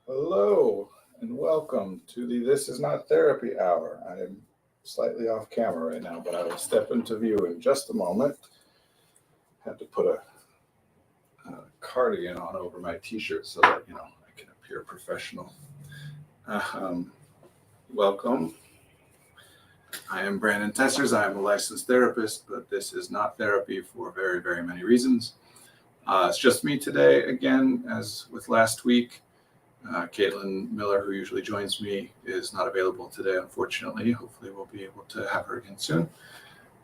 Hello and welcome to the This Is Not Therapy Hour. I am slightly off camera right now, but I will step into view in just a moment. Had to put a cardigan on over my t-shirt so that I can appear professional. Um, Welcome. I am Brandon Tessers. I am a licensed therapist, but this is not therapy for very, very many reasons. It's just me today again, as with last week. Caitlin Miller, who usually joins me, is not available today, unfortunately. Hopefully we'll be able to have her again soon.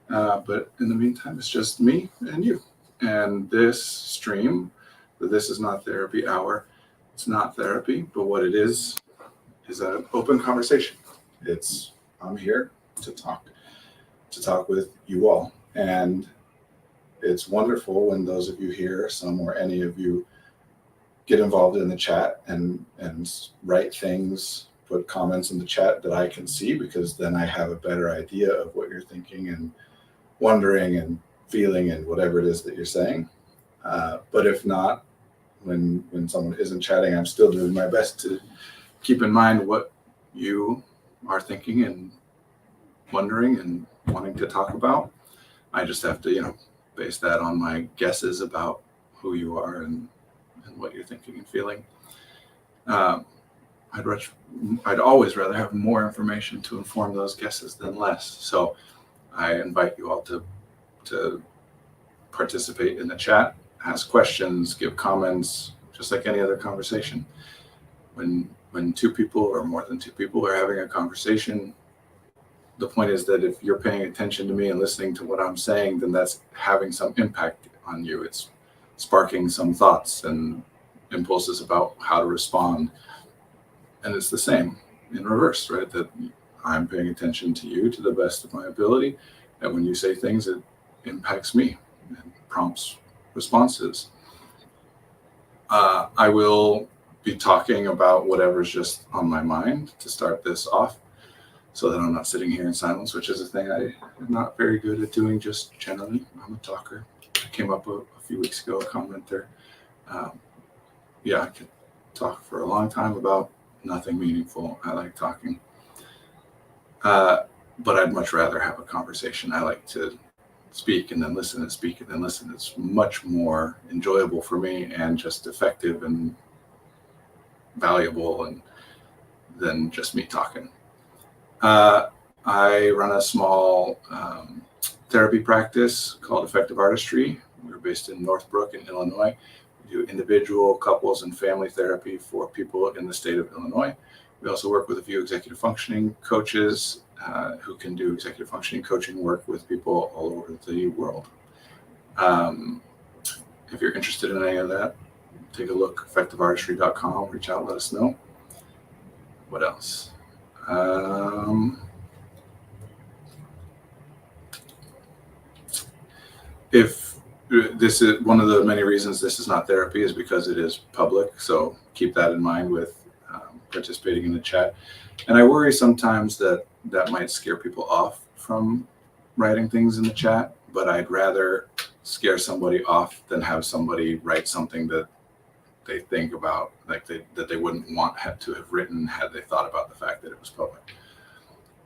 But in the meantime, it's just me and you. And this stream, the This Is Not Therapy Hour, it's not therapy, but what it is an open conversation. I'm here to talk with you all. And it's wonderful when those of you here, some or any of you, get involved in the chat and write things, put comments in the chat that I can see, because then I have a better idea of what you're thinking and wondering and feeling and whatever it is that you're saying. But if not, when someone isn't chatting, I'm still doing my best to keep in mind what you are thinking and wondering and wanting to talk about. I just have to, base that on my guesses about who you are and what you're thinking and feeling. I'd always rather have more information to inform those guesses than less. So I invite you all to participate in the chat, ask questions, give comments, just like any other conversation. When two people or more than two people are having a conversation, the point is that if you're paying attention to me and listening to what I'm saying, then that's having some impact on you. It's sparking some thoughts and impulses about how to respond. And it's the same in reverse, right? That I'm paying attention to you to the best of my ability. And when you say things, it impacts me and prompts responses. I will be talking about whatever's just on my mind to start this off, so that I'm not sitting here in silence, which is a thing I am not very good at doing just generally. I'm a talker. I came up a few weeks ago, a commenter. I could talk for a long time about nothing meaningful. I like talking. But I'd much rather have a conversation. I like to speak and then listen and speak and then listen. It's much more enjoyable for me and just effective and valuable than just me talking. I run a small therapy practice called Effective Artistry. We're based in Northbrook in Illinois. We do individual, couples, and family therapy for people in the state of Illinois. We also work with a few executive functioning coaches who can do executive functioning coaching work with people all over the world. If you're interested in any of that, take a look, effectiveartistry.com, reach out, let us know. What else? If this is one of the many reasons this is not therapy, is because it is public. So keep that in mind with participating in the chat. And I worry sometimes that might scare people off from writing things in the chat, but I'd rather scare somebody off than have somebody write something that they think about, like that they wouldn't want to have written had they thought about the fact that it was public.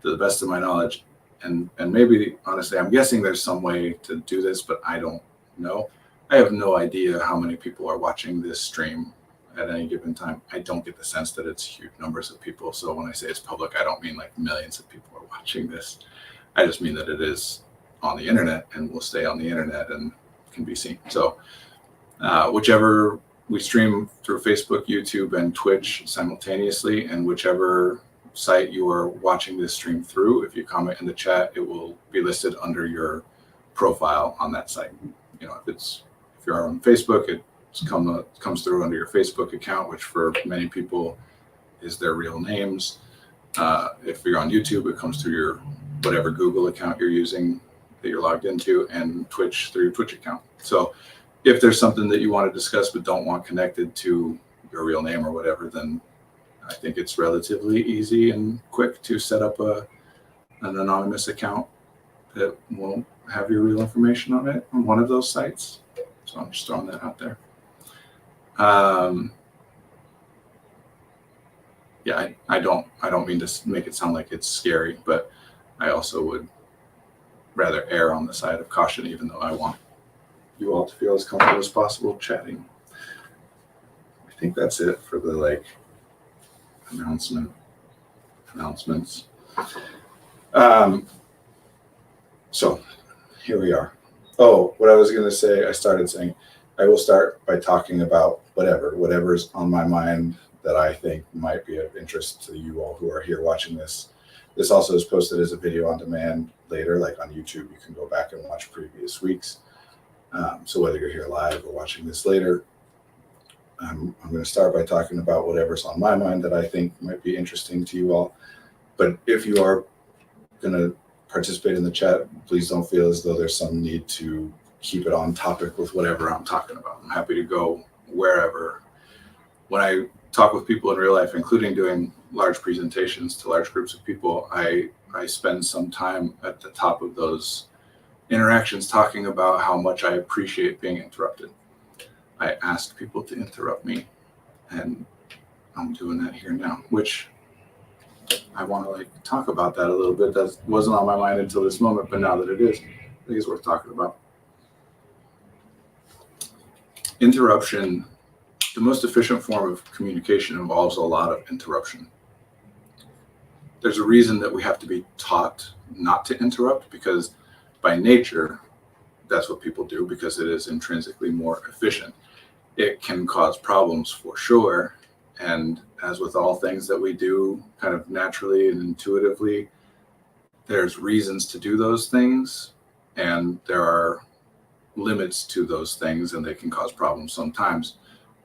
To the best of my knowledge, and maybe honestly, I'm guessing there's some way to do this, but I don't know. I have no idea how many people are watching this stream at any given time. I don't get the sense that it's huge numbers of people. So when I say it's public, I don't mean like millions of people are watching this. I just mean that it is on the internet and will stay on the internet and can be seen. So whichever, we stream through Facebook, YouTube, and Twitch simultaneously, and whichever site you are watching this stream through, if you comment in the chat, it will be listed under your profile on that site. If you're on Facebook, it comes through under your Facebook account, which for many people is their real names. If you're on YouTube, it comes through your whatever Google account you're using that you're logged into, and Twitch through your Twitch account. So if there's something that you want to discuss but don't want connected to your real name or whatever, then I think it's relatively easy and quick to set up an anonymous account that won't have your real information on it on one of those sites. So I'm just throwing that out there. yeah, I don't mean to make it sound like it's scary, but I also would rather err on the side of caution, even though I want you all to feel as comfortable as possible chatting. I think that's it for the announcements. So here we are. Oh, what I was going to say, I started saying, I will start by talking about whatever's on my mind that I think might be of interest to you all who are here watching this. This also is posted as a video on demand later, like on YouTube. You can go back and watch previous weeks. So whether you're here live or watching this later, I'm going to start by talking about whatever's on my mind that I think might be interesting to you all. But if you are going to participate in the chat, please don't feel as though there's some need to keep it on topic with whatever I'm talking about. I'm happy to go wherever. When I talk with people in real life, including doing large presentations to large groups of people, I spend some time at the top of those interactions talking about how much I appreciate being interrupted. I ask people to interrupt me, and I'm doing that here now, which I want to talk about that a little bit. That wasn't on my mind until this moment, but now that it is, I think it's worth talking about. Interruption, the most efficient form of communication, involves a lot of interruption. There's a reason that we have to be taught not to interrupt, because by nature, that's what people do, because it is intrinsically more efficient. It can cause problems for sure. And as with all things that we do kind of naturally and intuitively, there's reasons to do those things, and there are limits to those things, and they can cause problems sometimes.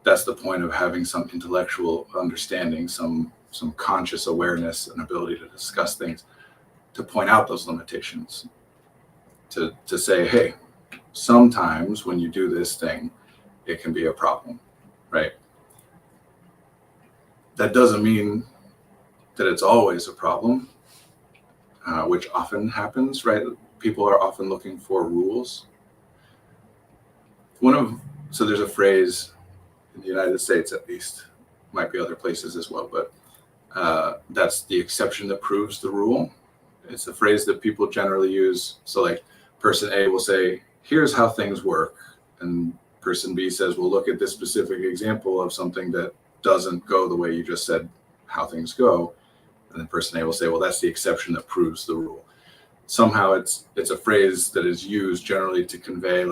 That's the point of having some intellectual understanding, some conscious awareness and ability to discuss things, to point out those limitations, to say, hey, sometimes when you do this thing, it can be a problem, right? That doesn't mean that it's always a problem, which often happens, right? People are often looking for rules. So there's a phrase in the United States, at least, might be other places as well, but that's the exception that proves the rule. It's a phrase that people generally use. So person A will say, here's how things work. And person B says, well, look at this specific example of something that doesn't go the way you just said how things go. And then person A will say, well, that's the exception that proves the rule. Somehow it's a phrase that is used generally to convey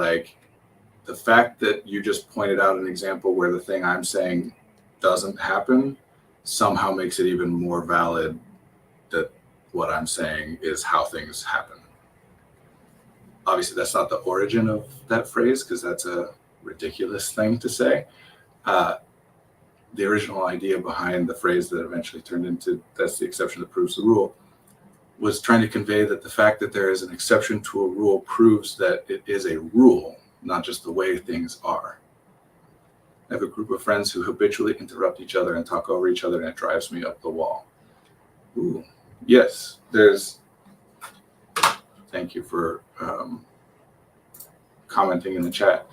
the fact that you just pointed out an example where the thing I'm saying doesn't happen somehow makes it even more valid that what I'm saying is how things happen. Obviously, that's not the origin of that phrase, because that's a ridiculous thing to say. The original idea behind the phrase that eventually turned into that's the exception that proves the rule was trying to convey that the fact that there is an exception to a rule proves that it is a rule, not just the way things are. I have a group of friends who habitually interrupt each other and talk over each other, and it drives me up the wall. Ooh, yes, thank you for commenting in the chat.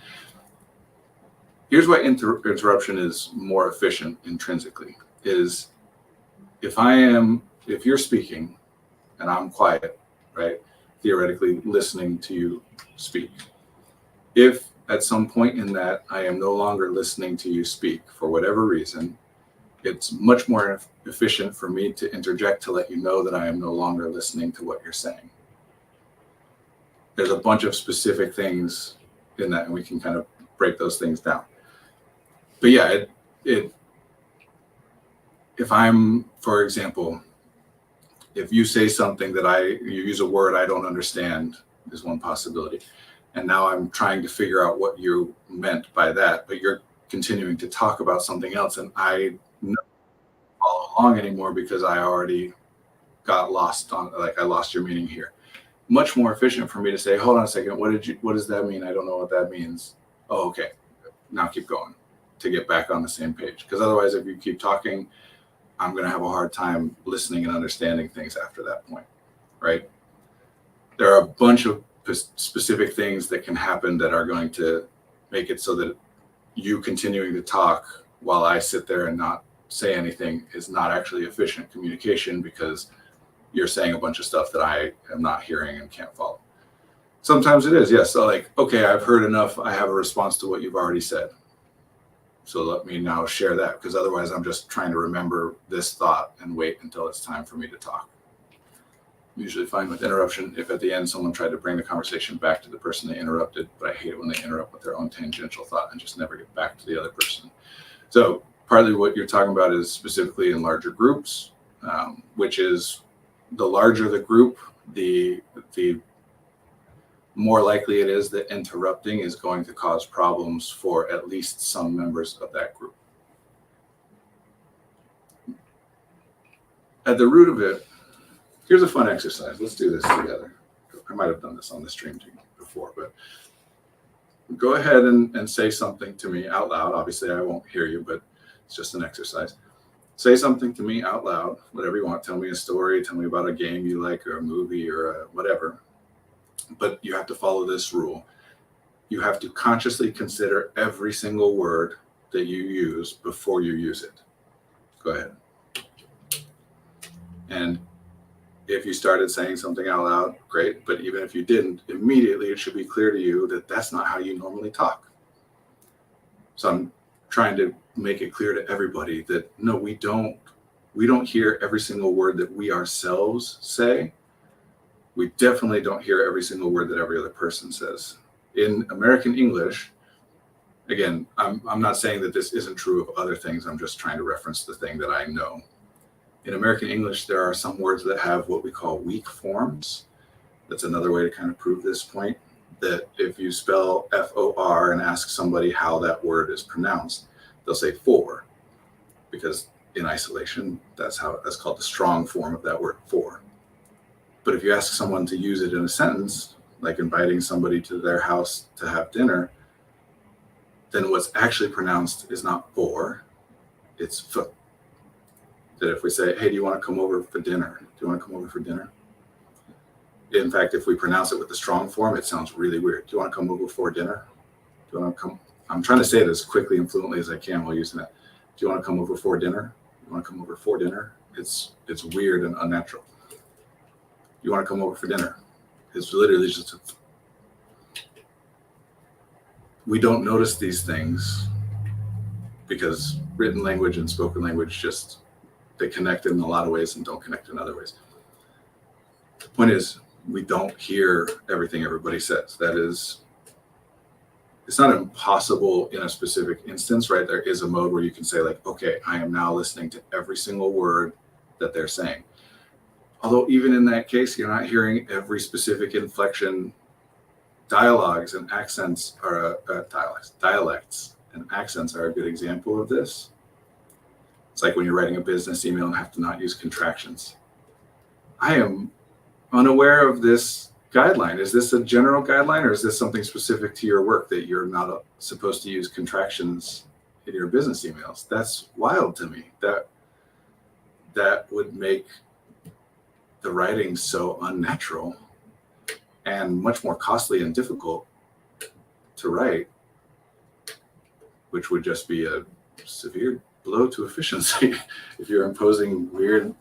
Here's why interruption is more efficient intrinsically, is if you're speaking and I'm quiet, right, theoretically listening to you speak, if at some point in that I am no longer listening to you speak for whatever reason, it's much more efficient for me to interject to let you know that I am no longer listening to what you're saying. There's a bunch of specific things in that, and we can kind of break those things down. But yeah, if I'm, for example, if you say something that you use a word I don't understand is one possibility. And now I'm trying to figure out what you meant by that, but you're continuing to talk about something else, and I don't follow along anymore because I already got lost on, I lost your meaning here. Much more efficient for me to say, hold on a second, what does that mean? I don't know what that means. Oh, okay. Now keep going, to get back on the same page. Because otherwise, if you keep talking, I'm going to have a hard time listening and understanding things after that point, right? There are a bunch of specific things that can happen that are going to make it so that you continuing to talk while I sit there and not say anything is not actually efficient communication because you're saying a bunch of stuff that I am not hearing and can't follow. Sometimes it is, yes. So like, okay, I've heard enough. I have a response to what you've already said. So let me now share that, because otherwise I'm just trying to remember this thought and wait until it's time for me to talk. I'm usually fine with interruption if at the end someone tried to bring the conversation back to the person they interrupted, but I hate it when they interrupt with their own tangential thought and just never get back to the other person. So partly what you're talking about is specifically in larger groups, which is the larger the group, the more likely it is that interrupting is going to cause problems for at least some members of that group. At the root of it, here's a fun exercise. Let's do this together. I might have done this on the stream before, but go ahead and say something to me out loud. Obviously, I won't hear you, but it's just an exercise. Say something to me out loud, whatever you want. Tell me a story, tell me about a game you like or a movie or whatever. But you have to follow this rule. You have to consciously consider every single word that you use before you use it. Go ahead. And if you started saying something out loud, great. But even if you didn't, immediately it should be clear to you that that's not how you normally talk. So I'm trying to make it clear to everybody that no, we don't hear every single word that we ourselves say. We definitely don't hear every single word that every other person says. In American English, again, I'm not saying that this isn't true of other things. I'm just trying to reference the thing that I know. In American English, there are some words that have what we call weak forms. That's another way to kind of prove this point, that if you spell F-O-R and ask somebody how that word is pronounced, they'll say for, because in isolation, that's called the strong form of that word, for. But if you ask someone to use it in a sentence, like inviting somebody to their house to have dinner, then what's actually pronounced is not for, it's f. That if we say, hey, do you want to come over for dinner? Do you want to come over for dinner? In fact, if we pronounce it with the strong form, it sounds really weird. Do you want to come over for dinner? Do you want to come? I'm trying to say it as quickly and fluently as I can while using it. Do you want to come over for dinner? You want to come over for dinner? It's weird and unnatural. You want to come over for dinner? It's literally just we don't notice these things because written language and spoken language just, they connect in a lot of ways and don't connect in other ways. The point is, we don't hear everything everybody says. That is, it's not impossible in a specific instance, right? There is a mode where you can say like, okay, I am now listening to every single word that they're saying. Although even in that case, you're not hearing every specific inflection. Dialogues and accents are dialects and accents are a good example of this. It's like when you're writing a business email and have to not use contractions. I am unaware of this guideline. Is this a general guideline or is this something specific to your work that you're not supposed to use contractions in your business emails? That's wild to me. That would make the writing so unnatural and much more costly and difficult to write, which would just be a severe blow to efficiency if you're imposing weird,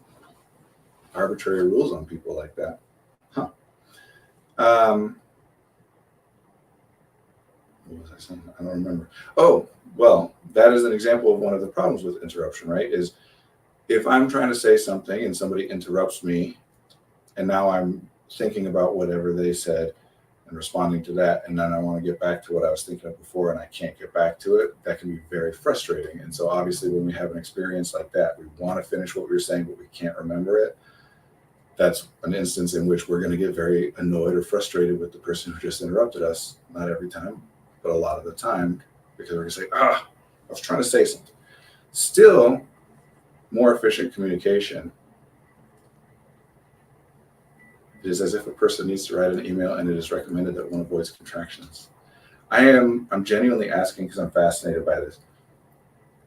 arbitrary rules on people like that. Huh. What was I saying? I don't remember. Oh, well, that is an example of one of the problems with interruption, right? Is if I'm trying to say something and somebody interrupts me, and now I'm thinking about whatever they said and responding to that, and then I want to get back to what I was thinking of before and I can't get back to it, that can be very frustrating. And so obviously when we have an experience like that, we want to finish what we were saying, but we can't remember it. That's an instance in which we're going to get very annoyed or frustrated with the person who just interrupted us. Not every time, but a lot of the time, because we're going to say, I was trying to say something. Still, more efficient communication is as if a person needs to write an email and it is recommended that one avoids contractions. I'm genuinely asking because I'm fascinated by this.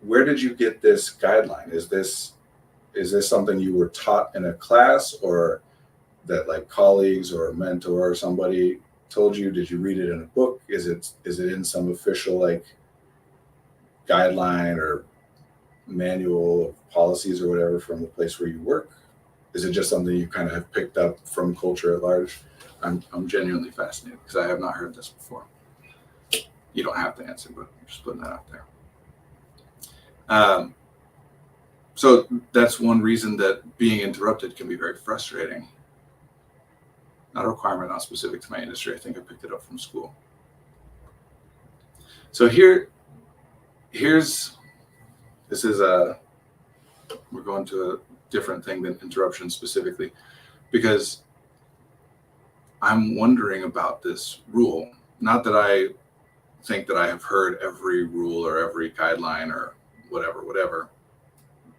Where did you get this guideline? Is this something you were taught in a class, or that like colleagues or a mentor or somebody told you? Did you read it in a book? Is it in some official like guideline or manual of policies or whatever from the place where you work? Is it just something you kind of have picked up from culture at large? I'm genuinely fascinated because I have not heard this before. You don't have to answer, but I'm just putting that out there. So that's one reason that being interrupted can be very frustrating. Not a requirement, not specific to my industry. I think I picked it up from school. So we're going to a different thing than interruption specifically, because I'm wondering about this rule. Not that I think that I have heard every rule or every guideline or whatever,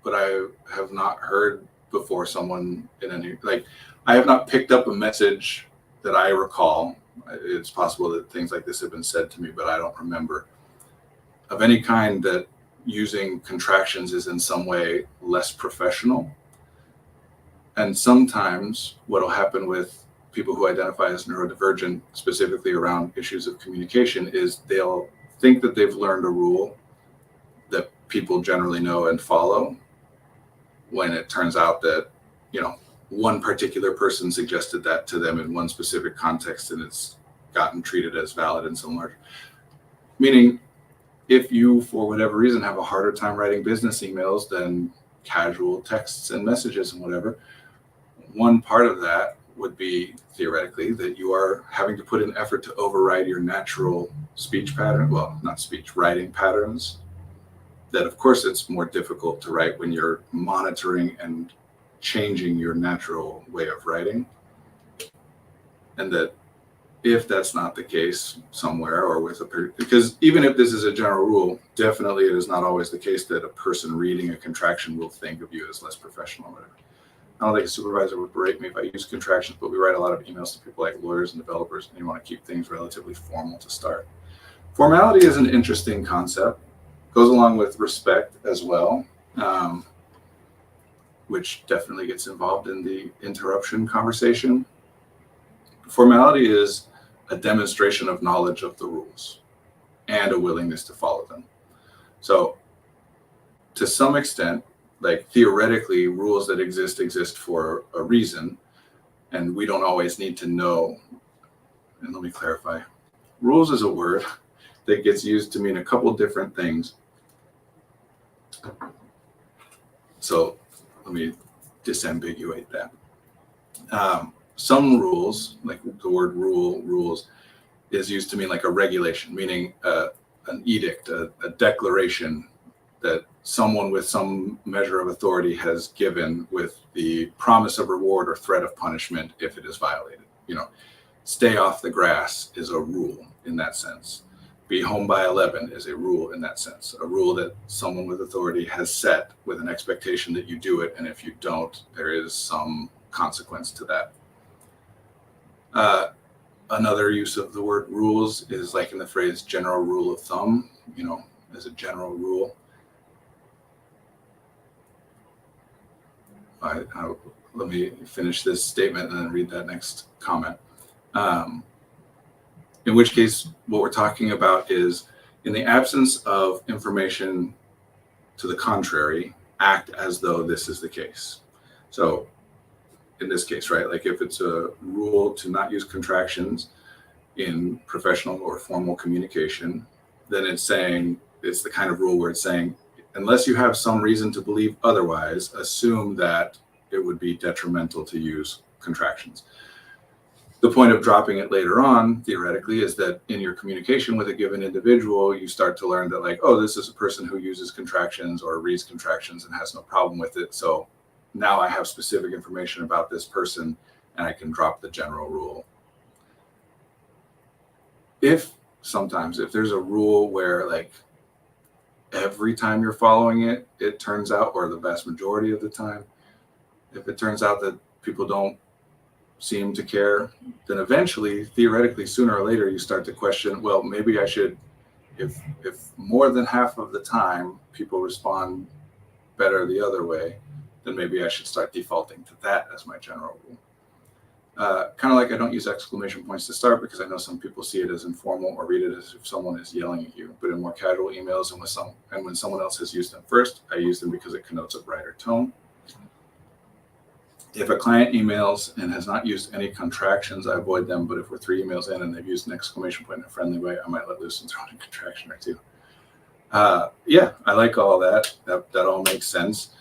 but I have not heard before someone I have not picked up a message that I recall. It's possible that things like this have been said to me, but I don't remember, of any kind that using contractions is in some way less professional. And sometimes what will happen with people who identify as neurodivergent, specifically around issues of communication, is they'll think that they've learned a rule that people generally know and follow, when it turns out that, one particular person suggested that to them in one specific context, and it's gotten treated as valid in some large. Meaning, if you, for whatever reason, have a harder time writing business emails than casual texts and messages and whatever, one part of that would be theoretically that you are having to put an effort to override your natural speech pattern. Well, not speech, writing patterns. That, of course, it's more difficult to write when you're monitoring and changing your natural way of writing. And that if that's not the case somewhere, or because even if this is a general rule, definitely it is not always the case that a person reading a contraction will think of you as less professional or whatever. I don't think a supervisor would berate me if I use contractions, but we write a lot of emails to people like lawyers and developers, and you want to keep things relatively formal to start. Formality is an interesting concept. Goes along with respect as well, which definitely gets involved in the interruption conversation. Formality is a demonstration of knowledge of the rules and a willingness to follow them. So to some extent, like theoretically, rules that exist for a reason, and we don't always need to know. And let me clarify. Rules is a word that gets used to mean a couple different things. So let me disambiguate that. Some rules, like the word rules, is used to mean like a regulation, meaning an edict, a declaration that someone with some measure of authority has given with the promise of reward or threat of punishment if it is violated. Stay off the grass is a rule in that sense. Be home by 11 is a rule in that sense. A rule that someone with authority has set with an expectation that you do it, and if you don't, there is some consequence to that. Another use of the word rules is like in the phrase general rule of thumb, as a general rule. Let me finish this statement and then read that next comment. In which case, what we're talking about is, in the absence of information to the contrary, act as though this is the case. So in this case, right, like if it's a rule to not use contractions in professional or formal communication, then it's the kind of rule where it's saying, unless you have some reason to believe otherwise, assume that it would be detrimental to use contractions. The point of dropping it later on, theoretically, is that in your communication with a given individual, you start to learn that, like, oh, this is a person who uses contractions or reads contractions and has no problem with it. So now I have specific information about this person and I can drop the general rule. If there's a rule where, like, every time you're following it, it turns out, or the vast majority of the time, if it turns out that people don't seem to care, then eventually, theoretically, sooner or later, you start to question, well, maybe I should, if more than half of the time people respond better the other way, then maybe I should start defaulting to that as my general rule. Kind of like I don't use exclamation points to start because I know some people see it as informal or read it as if someone is yelling at you. But in more casual emails and when someone else has used them first, I use them because it connotes a brighter tone. If a client emails and has not used any contractions, I avoid them. But if we're 3 emails in and they've used an exclamation point in a friendly way, I might let loose and throw in a contraction or two. Yeah, I like all that. That all makes sense.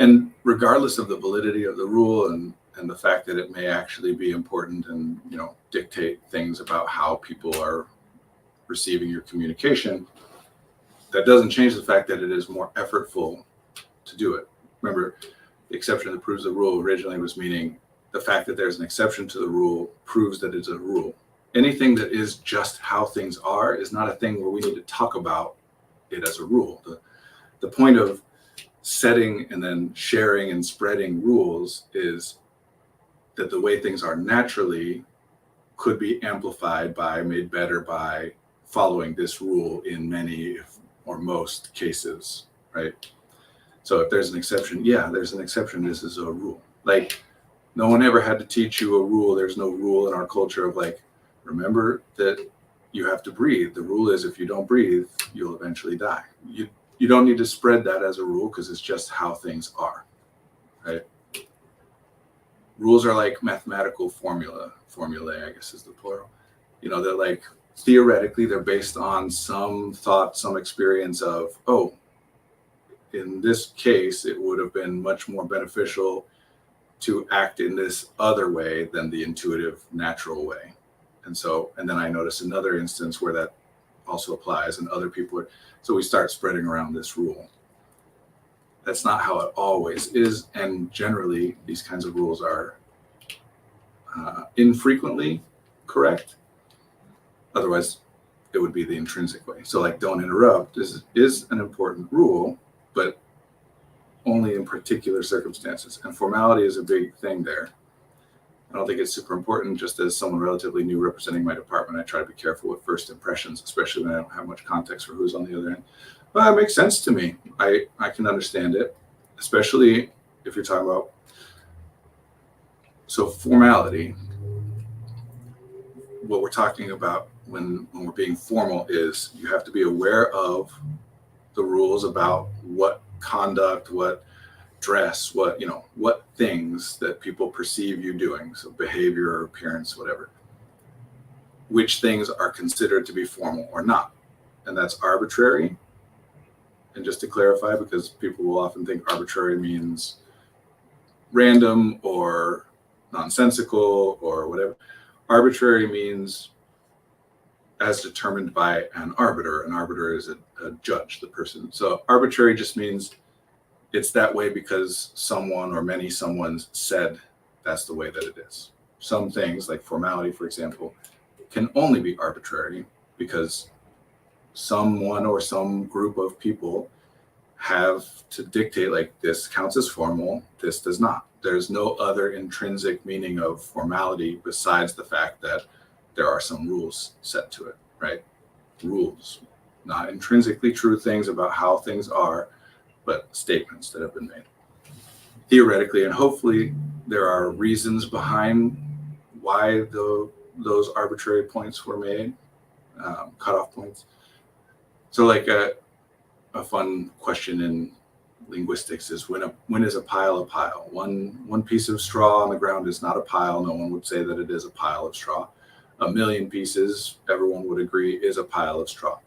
And regardless of the validity of the rule and the fact that it may actually be important and dictate things about how people are receiving your communication, that doesn't change the fact that it is more effortful to do it. Remember, the exception that proves the rule originally was meaning the fact that there's an exception to the rule proves that it's a rule. Anything that is just how things are is not a thing where we need to talk about it as a rule. The point of setting and then sharing and spreading rules is that the way things are naturally could be amplified by, made better by following this rule in many or most cases, right? So if there's an exception, yeah, there's an exception. This is a rule. Like, no one ever had to teach you a rule. There's no rule in our culture of like, remember that you have to breathe. The rule is if you don't breathe, you'll eventually die. You don't need to spread that as a rule because it's just how things are, right? Rules are like mathematical formulae, I guess is the plural. They're like, theoretically, they're based on some thought, some experience of, oh, in this case, it would have been much more beneficial to act in this other way than the intuitive, natural way. And then I notice another instance where that also applies and other people are, so we start spreading around this rule. That's not how it always is. And generally, these kinds of rules are infrequently correct. Otherwise, it would be the intrinsic way. So like, don't interrupt is an important rule, but only in particular circumstances. And formality is a big thing there. I don't think it's super important. Just as someone relatively new representing my department, I try to be careful with first impressions, especially when I don't have much context for who's on the other end. But it makes sense to me. I can understand it, especially if you're talking about, so formality, what we're talking about when we're being formal is you have to be aware of the rules about what conduct, what dress, what things that people perceive you doing, so behavior or appearance, whatever, which things are considered to be formal or not. And that's arbitrary. And just to clarify, because people will often think arbitrary means random or nonsensical or whatever. Arbitrary means as determined by an arbiter. An arbiter is a judge, the person. So arbitrary just means it's that way because someone or many someone's said that's the way that it is. Some things, like formality, for example, can only be arbitrary because someone or some group of people have to dictate, like, this counts as formal, this does not. There's no other intrinsic meaning of formality besides the fact that there are some rules set to it, right? Rules, not intrinsically true things about how things are, but statements that have been made. Theoretically, and hopefully there are reasons behind why those arbitrary points were made, cutoff points. So like a fun question in linguistics is when is a pile a pile? One piece of straw on the ground is not a pile. No one would say that it is a pile of straw. A million pieces, everyone would agree, is a pile of straw.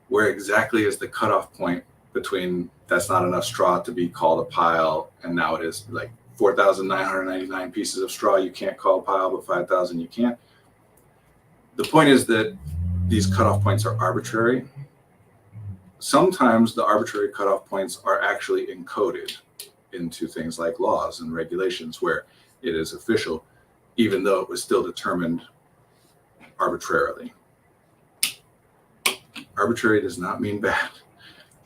Where exactly is the cutoff point between that's not enough straw to be called a pile and now it is like 4,999 pieces of straw you can't call a pile, but 5,000 you can't? The point is that these cutoff points are arbitrary. Sometimes the arbitrary cutoff points are actually encoded into things like laws and regulations where it is official, even though it was still determined arbitrarily. Arbitrary does not mean bad,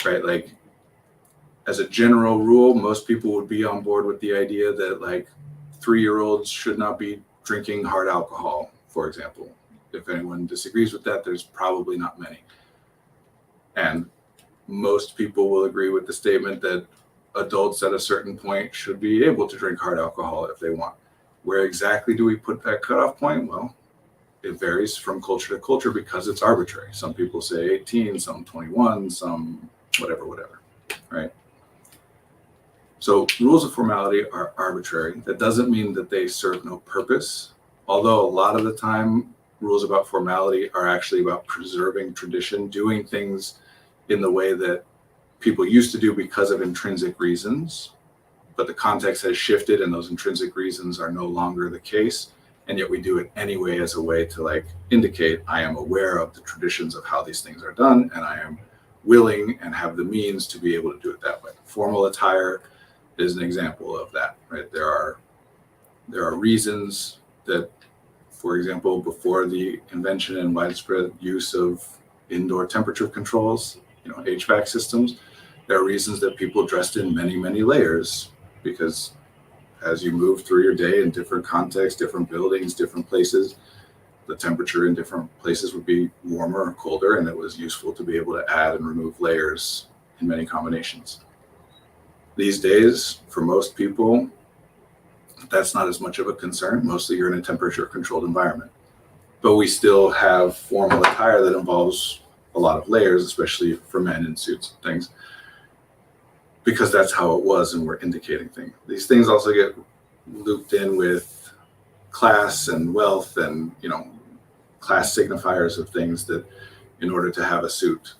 right? Like, as a general rule, most people would be on board with the idea that like 3-year-olds should not be drinking hard alcohol, for example. If anyone disagrees with that, there's probably not many. And most people will agree with the statement that adults at a certain point should be able to drink hard alcohol if they want. Where exactly do we put that cutoff point? Well, it varies from culture to culture because it's arbitrary. Some people say 18, some 21, some whatever, right? So rules of formality are arbitrary. That doesn't mean that they serve no purpose, although a lot of the time rules about formality are actually about preserving tradition, doing things in the way that people used to do because of intrinsic reasons, but the context has shifted and those intrinsic reasons are no longer the case. And yet we do it anyway as a way to like indicate I am aware of the traditions of how these things are done, and I am willing and have the means to be able to do it that way. Formal attire is an example of that, right? There are reasons that, for example, before the invention and widespread use of indoor temperature controls, HVAC systems, there are reasons that people dressed in many, many layers, because as you move through your day in different contexts, different buildings, different places, the temperature in different places would be warmer or colder, and it was useful to be able to add and remove layers in many combinations. These days, for most people, that's not as much of a concern. Mostly you're in a temperature controlled environment. But we still have formal attire that involves a lot of layers, especially for men in suits and things, because that's how it was and we're indicating things. These things also get looped in with class and wealth and, class signifiers of things that in order to have a suit,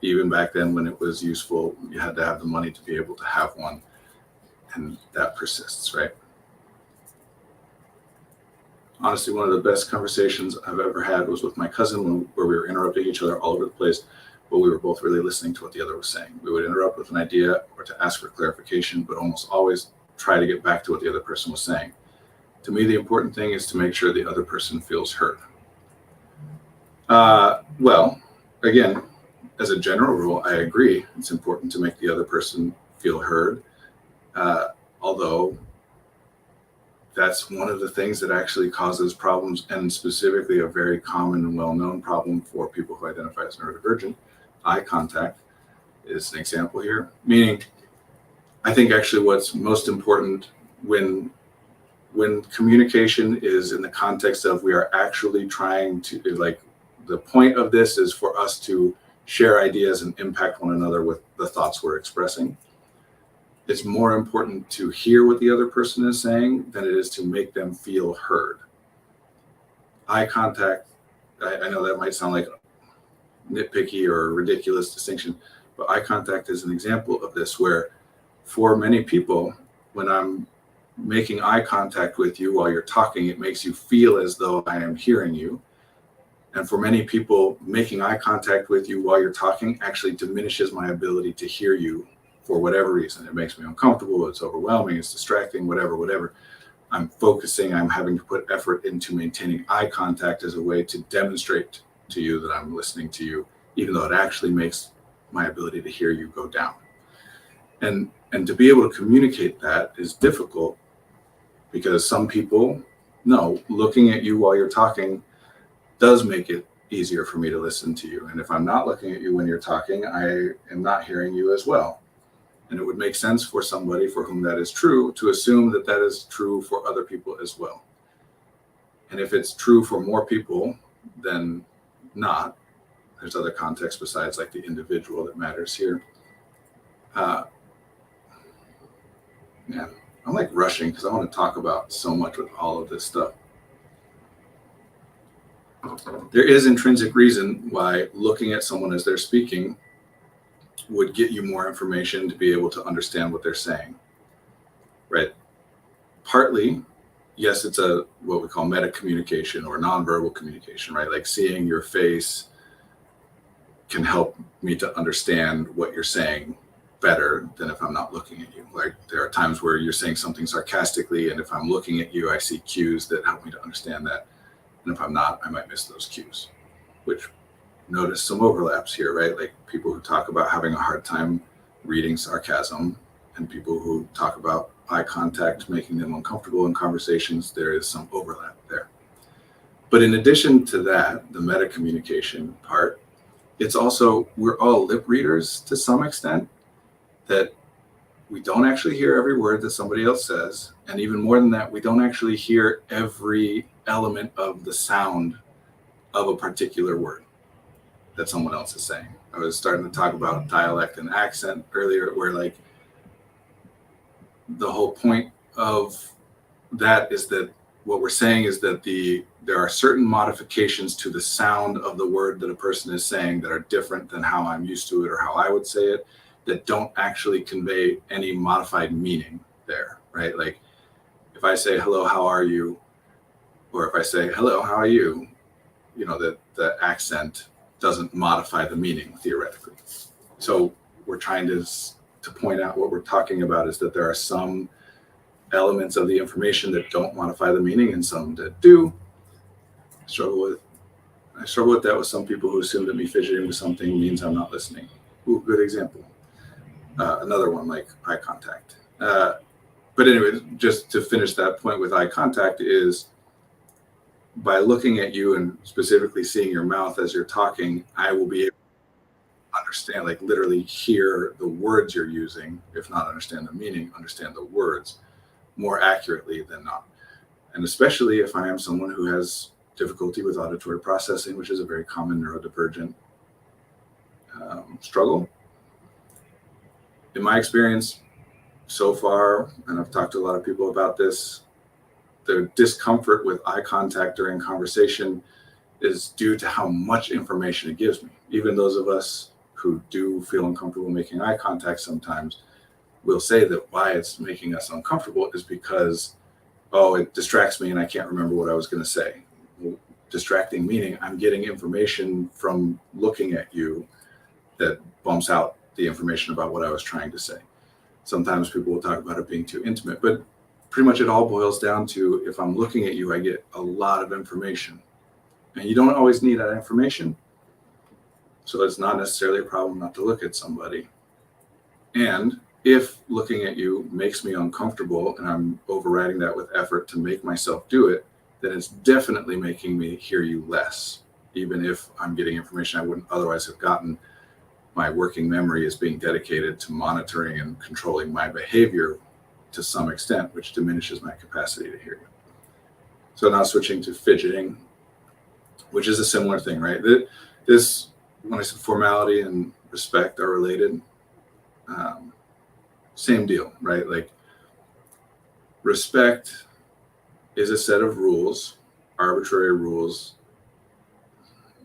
even back then when it was useful, you had to have the money to be able to have one. And that persists, right? Honestly, one of the best conversations I've ever had was with my cousin where we were interrupting each other all over the place, but we were both really listening to what the other was saying. We would interrupt with an idea or to ask for clarification, but almost always try to get back to what the other person was saying. To me, the important thing is to make sure the other person feels heard. Well, again, as a general rule, I agree. It's important to make the other person feel heard, although that's one of the things that actually causes problems, and specifically a very common and well-known problem for people who identify as neurodivergent. Eye contact is an example here, meaning I think actually what's most important when communication is in the context of we are actually trying to, like, the point of this is for us to share ideas and impact one another with the thoughts we're expressing. It's more important to hear what the other person is saying than it is to make them feel heard. Eye contact, I know that might sound like nitpicky or a ridiculous distinction, but eye contact is an example of this, where for many people, when I'm making eye contact with you while you're talking, it makes you feel as though I am hearing you. And for many people, making eye contact with you while you're talking actually diminishes my ability to hear you for whatever reason. It makes me uncomfortable, it's overwhelming, it's distracting, whatever. I'm focusing, I'm having to put effort into maintaining eye contact as a way to demonstrate to you that I'm listening to you, even though it actually makes my ability to hear you go down. And to be able to communicate that is difficult, because some people know looking at you while you're talking does make it easier for me to listen to you. And if I'm not looking at you when you're talking, I am not hearing you as well. And it would make sense for somebody for whom that is true to assume that that is true for other people as well. And if it's true for more people than not, there's other contexts besides like the individual that matters here. Yeah, I'm like rushing because I want to talk about so much with all of this stuff. There is intrinsic reason why looking at someone as they're speaking would get you more information to be able to understand what they're saying, right? Partly, yes, it's a what we call meta communication or nonverbal communication, right? Like seeing your face can help me to understand what you're saying better than if I'm not looking at you. Like there are times where you're saying something sarcastically, and if I'm looking at you, I see cues that help me to understand that. And if I'm not, I might miss those cues, which notice some overlaps here, right? Like people who talk about having a hard time reading sarcasm and people who talk about eye contact making them uncomfortable in conversations, there is some overlap there. But in addition to that, the meta communication part, it's also, we're all lip readers to some extent, that we don't actually hear every word that somebody else says. And even more than that, we don't actually hear every element of the sound of a particular word that someone else is saying. I was starting to talk about dialect and accent earlier, where like the whole point of that is that what we're saying is that there are certain modifications to the sound of the word that a person is saying that are different than how I'm used to it or how I would say it, that don't actually convey any modified meaning there, right? Like if I say, hello, how are you? Or if I say, hello, how are you? You know, that the accent doesn't modify the meaning theoretically. So we're trying to point out what we're talking about is that there are some elements of the information that don't modify the meaning and some that do. I struggle with that with some people who assume that me fidgeting with something means I'm not listening. Ooh, good example. Another one like eye contact. But anyway, just to finish that point with eye contact is by looking at you and specifically seeing your mouth as you're talking, I will be able to understand, like literally hear the words you're using, if not understand the meaning, understand the words more accurately than not. And especially if I am someone who has difficulty with auditory processing, which is a very common neurodivergent struggle. In my experience so far, and I've talked to a lot of people about this, the discomfort with eye contact during conversation is due to how much information it gives me. Even those of us who do feel uncomfortable making eye contact sometimes will say that why it's making us uncomfortable is because, oh, it distracts me and I can't remember what I was going to say. Well, distracting meaning I'm getting information from looking at you that bumps out the information about what I was trying to say. Sometimes people will talk about it being too intimate, but pretty much it all boils down to if I'm looking at you, I get a lot of information. And you don't always need that information. So it's not necessarily a problem not to look at somebody. And if looking at you makes me uncomfortable and I'm overriding that with effort to make myself do it, then it's definitely making me hear you less. Even if I'm getting information I wouldn't otherwise have gotten, my working memory is being dedicated to monitoring and controlling my behavior to some extent, which diminishes my capacity to hear you. So now switching to fidgeting, which is a similar thing, right? This, when I said formality and respect are related, same deal, right? Like respect is a set of rules, arbitrary rules.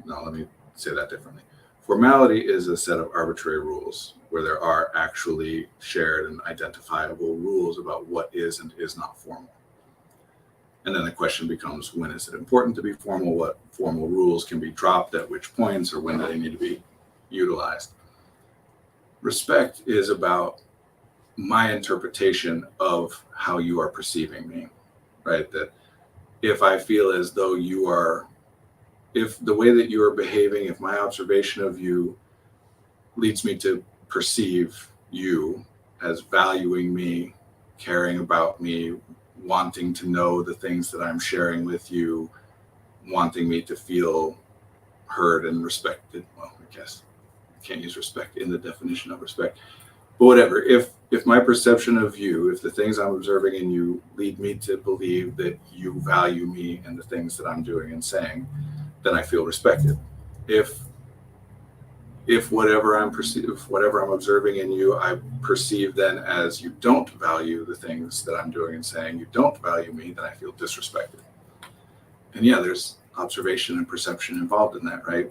No, let me say that differently. Formality is a set of arbitrary rules where there are actually shared and identifiable rules about what is and is not formal. And then the question becomes, when is it important to be formal? What formal rules can be dropped at which points, or when do they need to be utilized? Respect is about my interpretation of how you are perceiving me, right? That if I feel as though if the way that you are behaving, if my observation of you leads me to perceive you as valuing me, caring about me, wanting to know the things that I'm sharing with you, wanting me to feel heard and respected. Well, I guess I can't use respect in the definition of respect, but whatever. If my perception of you, if the things I'm observing in you lead me to believe that you value me and the things that I'm doing and saying, then I feel respected. If whatever I'm observing in you, I perceive then as you don't value the things that I'm doing and saying, you don't value me, then I feel disrespected. And yeah, there's observation and perception involved in that, right?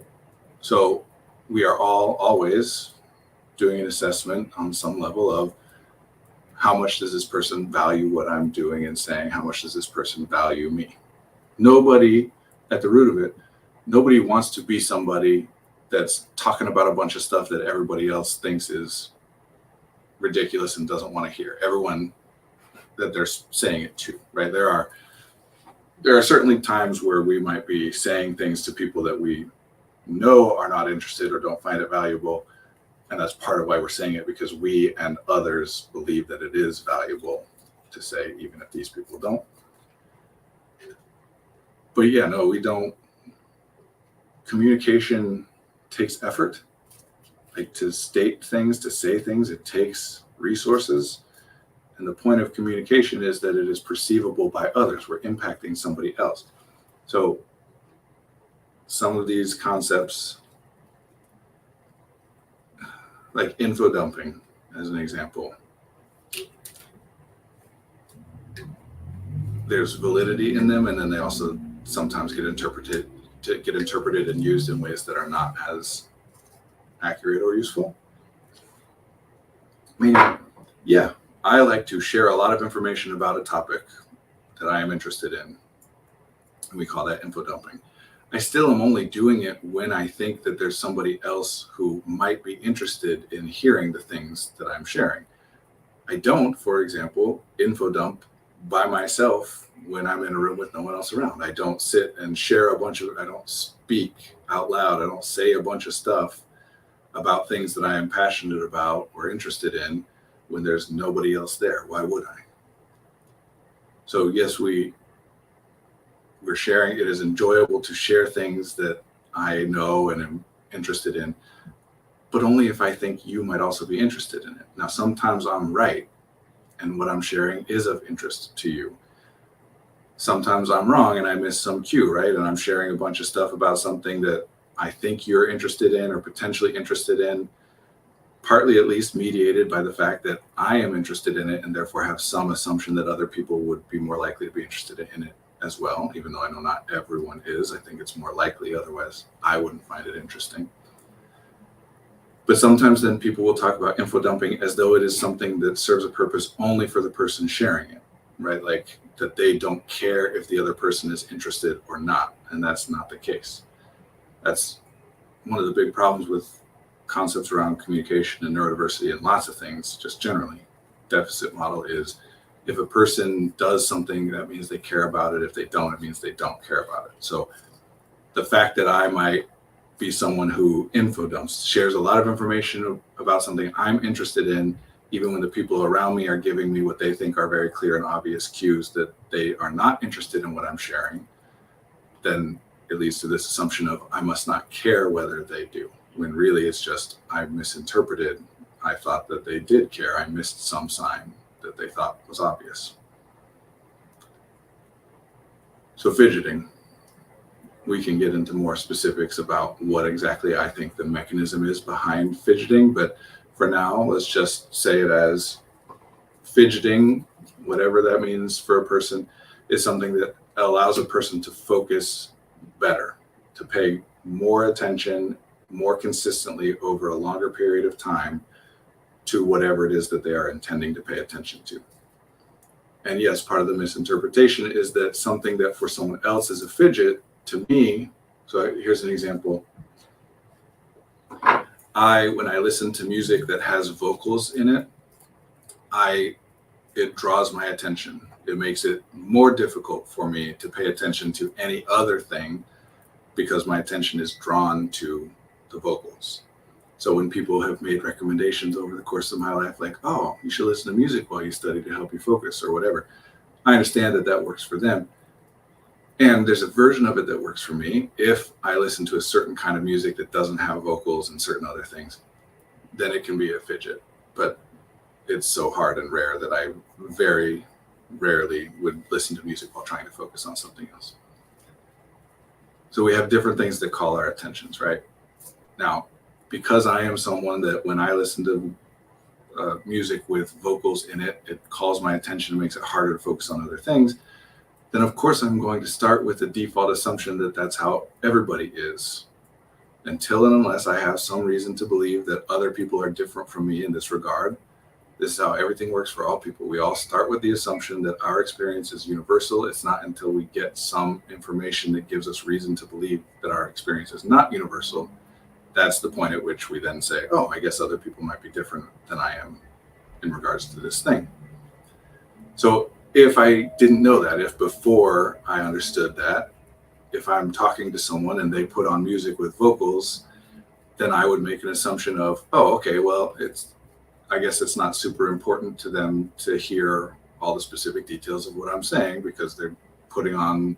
So we are all always doing an assessment on some level of how much does this person value what I'm doing and saying, how much does this person value me? Nobody, at the root of it, nobody wants to be somebody that's talking about a bunch of stuff that everybody else thinks is ridiculous and doesn't want to hear. Everyone that they're saying it to, right? There are certainly times where we might be saying things to people that we know are not interested or don't find it valuable. And that's part of why we're saying it, because we and others believe that it is valuable to say, even if these people don't. But yeah, no, we don't. Communication takes effort. Like to state things, to say things, it takes resources. And the point of communication is that it is perceivable by others. We're impacting somebody else. So some of these concepts, like info dumping, as an example, there's validity in them, and then they also sometimes get interpreted and used in ways that are not as accurate or useful. I mean, yeah, I like to share a lot of information about a topic that I am interested in, and we call that info dumping. I still am only doing it when I think that there's somebody else who might be interested in hearing the things that I'm sharing. I don't, for example, info dump by myself when I'm in a room with no one else around. I don't sit and share I don't speak out loud. I don't say a bunch of stuff about things that I am passionate about or interested in when there's nobody else there. Why would I? So yes, we're sharing. It is enjoyable to share things that I know and am interested in, but only if I think you might also be interested in it. Now, sometimes I'm right, and what I'm sharing is of interest to you. Sometimes I'm wrong and I miss some cue, right? And I'm sharing a bunch of stuff about something that I think you're interested in or potentially interested in, partly at least mediated by the fact that I am interested in it and therefore have some assumption that other people would be more likely to be interested in it as well, even though I know not everyone is. I think it's more likely, otherwise I wouldn't find it interesting. But sometimes then people will talk about info dumping as though it is something that serves a purpose only for the person sharing it, right? Like that they don't care if the other person is interested or not. And that's not the case. That's one of the big problems with concepts around communication and neurodiversity and lots of things, just generally. Deficit model is if a person does something, that means they care about it. If they don't, it means they don't care about it. So the fact that I might be someone who info dumps, shares a lot of information about something I'm interested in, even when the people around me are giving me what they think are very clear and obvious cues that they are not interested in what I'm sharing, then it leads to this assumption of I must not care whether they do, when really it's just I misinterpreted. I thought that they did care. I missed some sign that they thought was obvious. So fidgeting. We can get into more specifics about what exactly I think the mechanism is behind fidgeting, but for now, let's just say it as fidgeting, whatever that means for a person, is something that allows a person to focus better, to pay more attention more consistently over a longer period of time to whatever it is that they are intending to pay attention to. And yes, part of the misinterpretation is that something that for someone else is a fidget, to me, so here's an example. When I listen to music that has vocals in it, it draws my attention. It makes it more difficult for me to pay attention to any other thing because my attention is drawn to the vocals. So when people have made recommendations over the course of my life, like, oh, you should listen to music while you study to help you focus or whatever, I understand that that works for them. And there's a version of it that works for me. If I listen to a certain kind of music that doesn't have vocals and certain other things, then it can be a fidget. But it's so hard and rare that I very rarely would listen to music while trying to focus on something else. So we have different things that call our attentions, right? Now, because I am someone that when I listen to music with vocals in it, it calls my attention and makes it harder to focus on other things, then of course I'm going to start with the default assumption that that's how everybody is, until and unless I have some reason to believe that other people are different from me in this regard. This is how everything works for all people. We all start with the assumption that our experience is universal. It's not until we get some information that gives us reason to believe that our experience is not universal. That's the point at which we then say, oh, I guess other people might be different than I am in regards to this thing. So if I didn't know that, if before I understood that, if I'm talking to someone and they put on music with vocals, then I would make an assumption of, oh, okay, well, I guess it's not super important to them to hear all the specific details of what I'm saying because they're putting on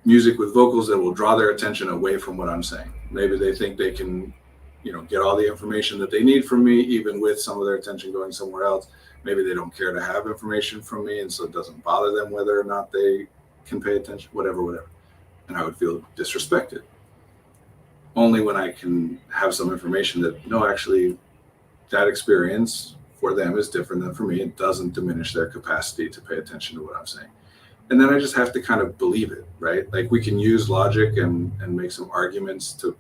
music with vocals that will draw their attention away from what I'm saying. Maybe they think they can, get all the information that they need from me, even with some of their attention going somewhere else. Maybe they don't care to have information from me, and so it doesn't bother them whether or not they can pay attention, whatever. And I would feel disrespected. Only when I can have some information that, no, actually, that experience for them is different than for me. It doesn't diminish their capacity to pay attention to what I'm saying. And then I just have to kind of believe it, right? Like, we can use logic and make some arguments to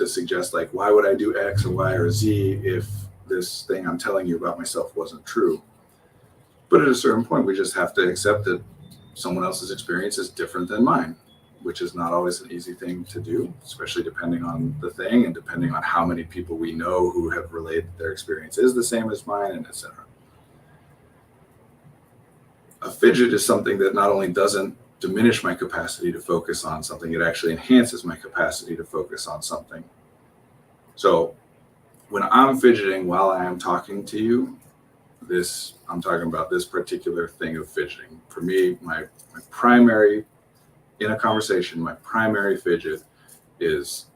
suggest, like, why would I do X or Y or Z if this thing I'm telling you about myself wasn't true? But at a certain point, we just have to accept that someone else's experience is different than mine, which is not always an easy thing to do, especially depending on the thing and depending on how many people we know who have related their experience is the same as mine, and etc. A fidget is something that not only doesn't diminish my capacity to focus on something, it actually enhances my capacity to focus on something. So when I'm fidgeting while I am talking to you, I'm talking about this particular thing of fidgeting. For me, my primary, in a conversation, my primary fidget is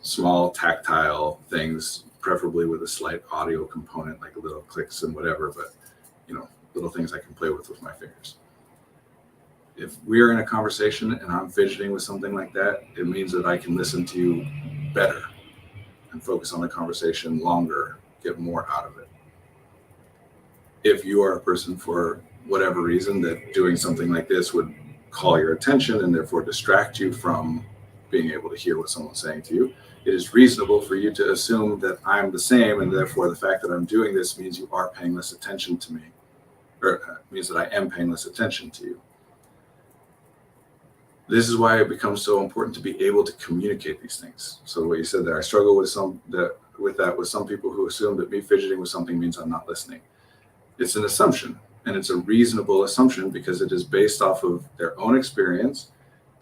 small tactile things, preferably with a slight audio component, like little clicks and whatever, but little things I can play with my fingers. If we're in a conversation and I'm fidgeting with something like that, it means that I can listen to you better and focus on the conversation longer, get more out of it. If you are a person, for whatever reason, that doing something like this would call your attention and therefore distract you from being able to hear what someone's saying to you, it is reasonable for you to assume that I'm the same, and therefore the fact that I'm doing this means you are paying less attention to me, or means that I am paying less attention to you. This is why it becomes so important to be able to communicate these things. So what you said there, I struggle with some people who assume that me fidgeting with something means I'm not listening. It's an assumption, and it's a reasonable assumption because it is based off of their own experience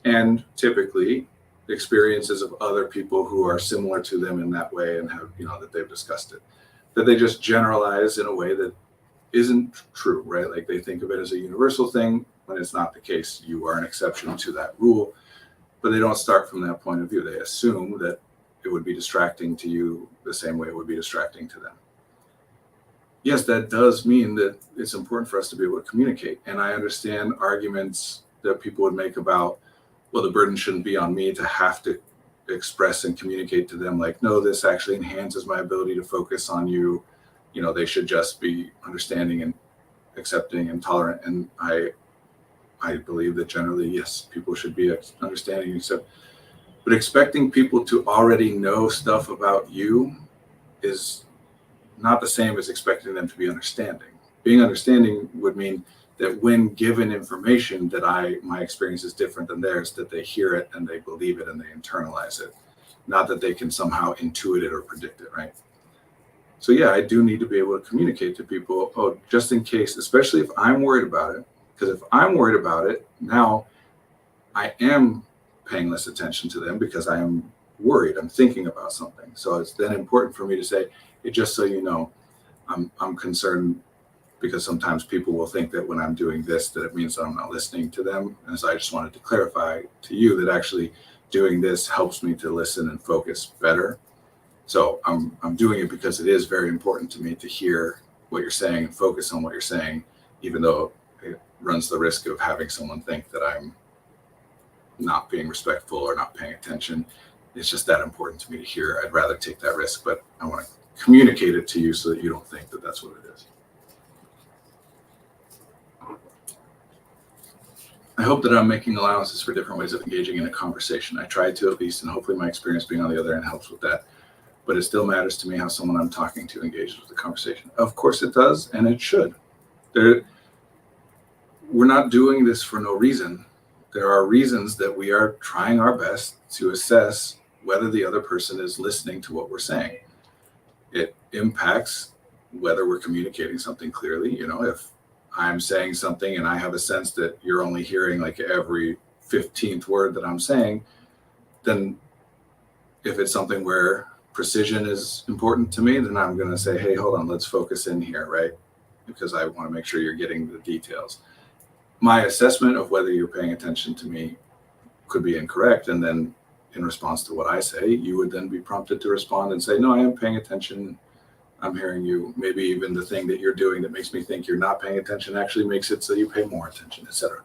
and typically the experiences of other people who are similar to them in that way and have, that they've discussed it. That they just generalize in a way that isn't true, right? Like, they think of it as a universal thing when it's not the case. You are an exception to that rule, but they don't start from that point of view. They assume that it would be distracting to you the same way it would be distracting to them. Yes, that does mean that it's important for us to be able to communicate. And I understand arguments that people would make about, well, the burden shouldn't be on me to have to express and communicate to them, like, no, this actually enhances my ability to focus on you. They should just be understanding and accepting and tolerant. And I believe that generally, yes, people should be understanding and accept. But expecting people to already know stuff about you is not the same as expecting them to be understanding. Being understanding would mean that when given information that my experience is different than theirs, that they hear it and they believe it and they internalize it, not that they can somehow intuit it or predict it, right? So yeah, I do need to be able to communicate to people, just in case, especially if I'm worried about it, because if I'm worried about it, now I am paying less attention to them because I am worried, I'm thinking about something. So it's then important for me to say, hey, just so you know, I'm concerned, because sometimes people will think that when I'm doing this, that it means that I'm not listening to them. And so I just wanted to clarify to you that actually doing this helps me to listen and focus better. So I'm doing it because it is very important to me to hear what you're saying and focus on what you're saying, even though it runs the risk of having someone think that I'm not being respectful or not paying attention. It's just that important to me to hear. I'd rather take that risk, but I want to communicate it to you so that you don't think that that's what it is. I hope that I'm making allowances for different ways of engaging in a conversation. I try to, at least, and hopefully my experience being on the other end helps with that. But it still matters to me how someone I'm talking to engages with the conversation. Of course it does, and it should. We're not doing this for no reason. There are reasons that we are trying our best to assess whether the other person is listening to what we're saying. It impacts whether we're communicating something clearly. If I'm saying something and I have a sense that you're only hearing like every 15th word that I'm saying, then if it's something where precision is important to me, then I'm going to say, hey, hold on, let's focus in here, right? Because I want to make sure you're getting the details. My assessment of whether you're paying attention to me could be incorrect. And then in response to what I say, you would then be prompted to respond and say, no, I am paying attention. I'm hearing you. Maybe even the thing that you're doing that makes me think you're not paying attention actually makes it so you pay more attention, etc.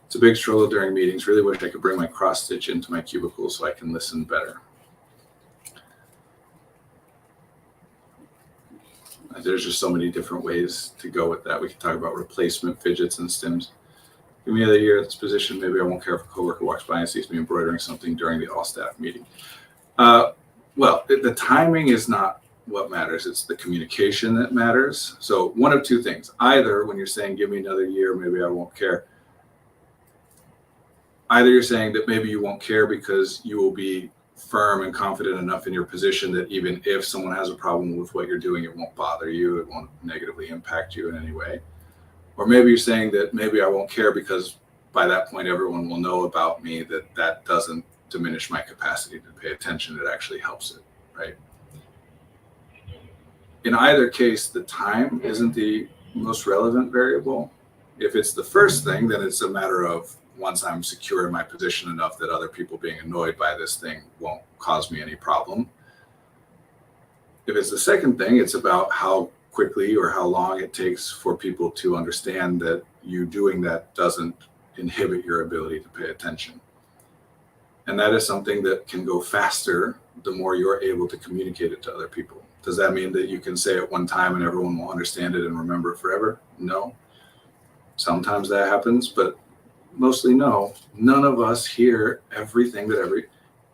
It's a big struggle during meetings. Really wish I could bring my cross stitch into my cubicle so I can listen better. There's just so many different ways to go with that. We can talk about replacement fidgets and stims. Give me another year at this position. Maybe I won't care if a coworker walks by and sees me embroidering something during the all-staff meeting. Well, the timing is not what matters. It's the communication that matters. So one of two things. Either when you're saying, give me another year, maybe I won't care. Either you're saying that maybe you won't care because you will be firm and confident enough in your position that even if someone has a problem with what you're doing, it won't bother you. It won't negatively impact you in any way. Or maybe you're saying that maybe I won't care because by that point, everyone will know about me, that doesn't diminish my capacity to pay attention. It actually helps it, right? In either case, the time isn't the most relevant variable. If it's the first thing, then it's a matter of once I'm secure in my position enough that other people being annoyed by this thing won't cause me any problem. If it's the second thing, it's about how quickly or how long it takes for people to understand that you doing that doesn't inhibit your ability to pay attention. And that is something that can go faster the more you're able to communicate it to other people. Does that mean that you can say it one time and everyone will understand it and remember it forever? No. Sometimes that happens, but mostly no. None of us hear everything that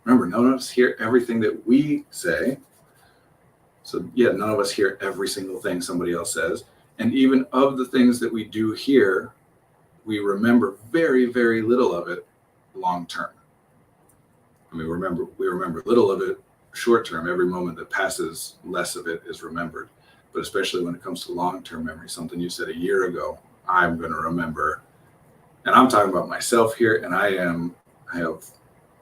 none of us hear everything that we say. So yeah, none of us hear every single thing somebody else says. And even of the things that we do hear, we remember very, very little of it long term. I mean, we remember little of it short term. Every moment that passes, less of it is remembered. But especially when it comes to long-term memory, something you said a year ago, I'm going to remember. And I'm talking about myself here, and I have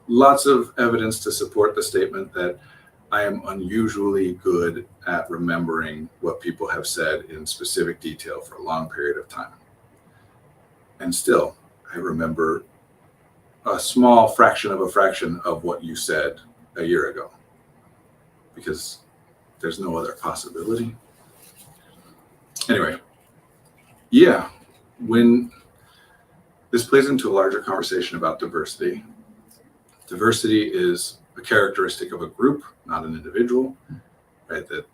lots of evidence to support the statement that I am unusually good at remembering what people have said in specific detail for a long period of time. And still, I remember a small fraction of what you said a year ago, because there's no other possibility. Anyway, yeah, when this plays into a larger conversation about diversity. Diversity is a characteristic of a group, not an individual, right? That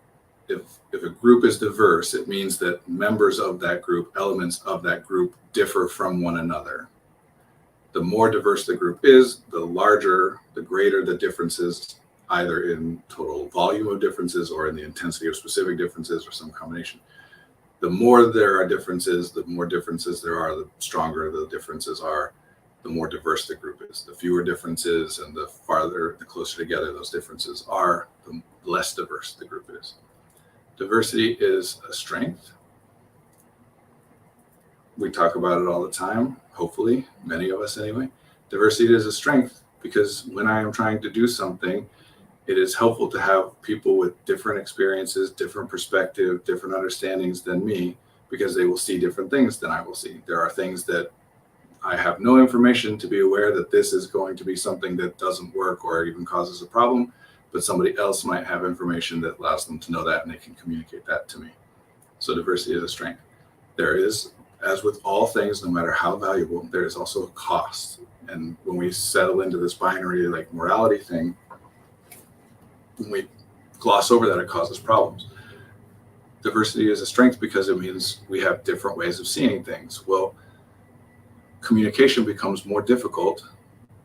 if a group is diverse, it means that members of that group, elements of that group differ from one another. The more diverse the group is, the greater the differences, either in total volume of differences or in the intensity of specific differences or some combination. The more there are differences, the more differences there are, the stronger the differences are, the more diverse the group is. The fewer differences and the closer together those differences are, the less diverse the group is. Diversity is a strength. We talk about it all the time, hopefully, many of us anyway. Diversity is a strength because when I am trying to do something, it is helpful to have people with different experiences, different perspective, different understandings than me, because they will see different things than I will see. There are things that I have no information to be aware that this is going to be something that doesn't work or even causes a problem, but somebody else might have information that allows them to know that and they can communicate that to me. So diversity is a strength. There is, as with all things, no matter how valuable, there is also a cost. And when we settle into this binary like morality thing, when we gloss over that, it causes problems. Diversity is a strength because it means we have different ways of seeing things. Well, communication becomes more difficult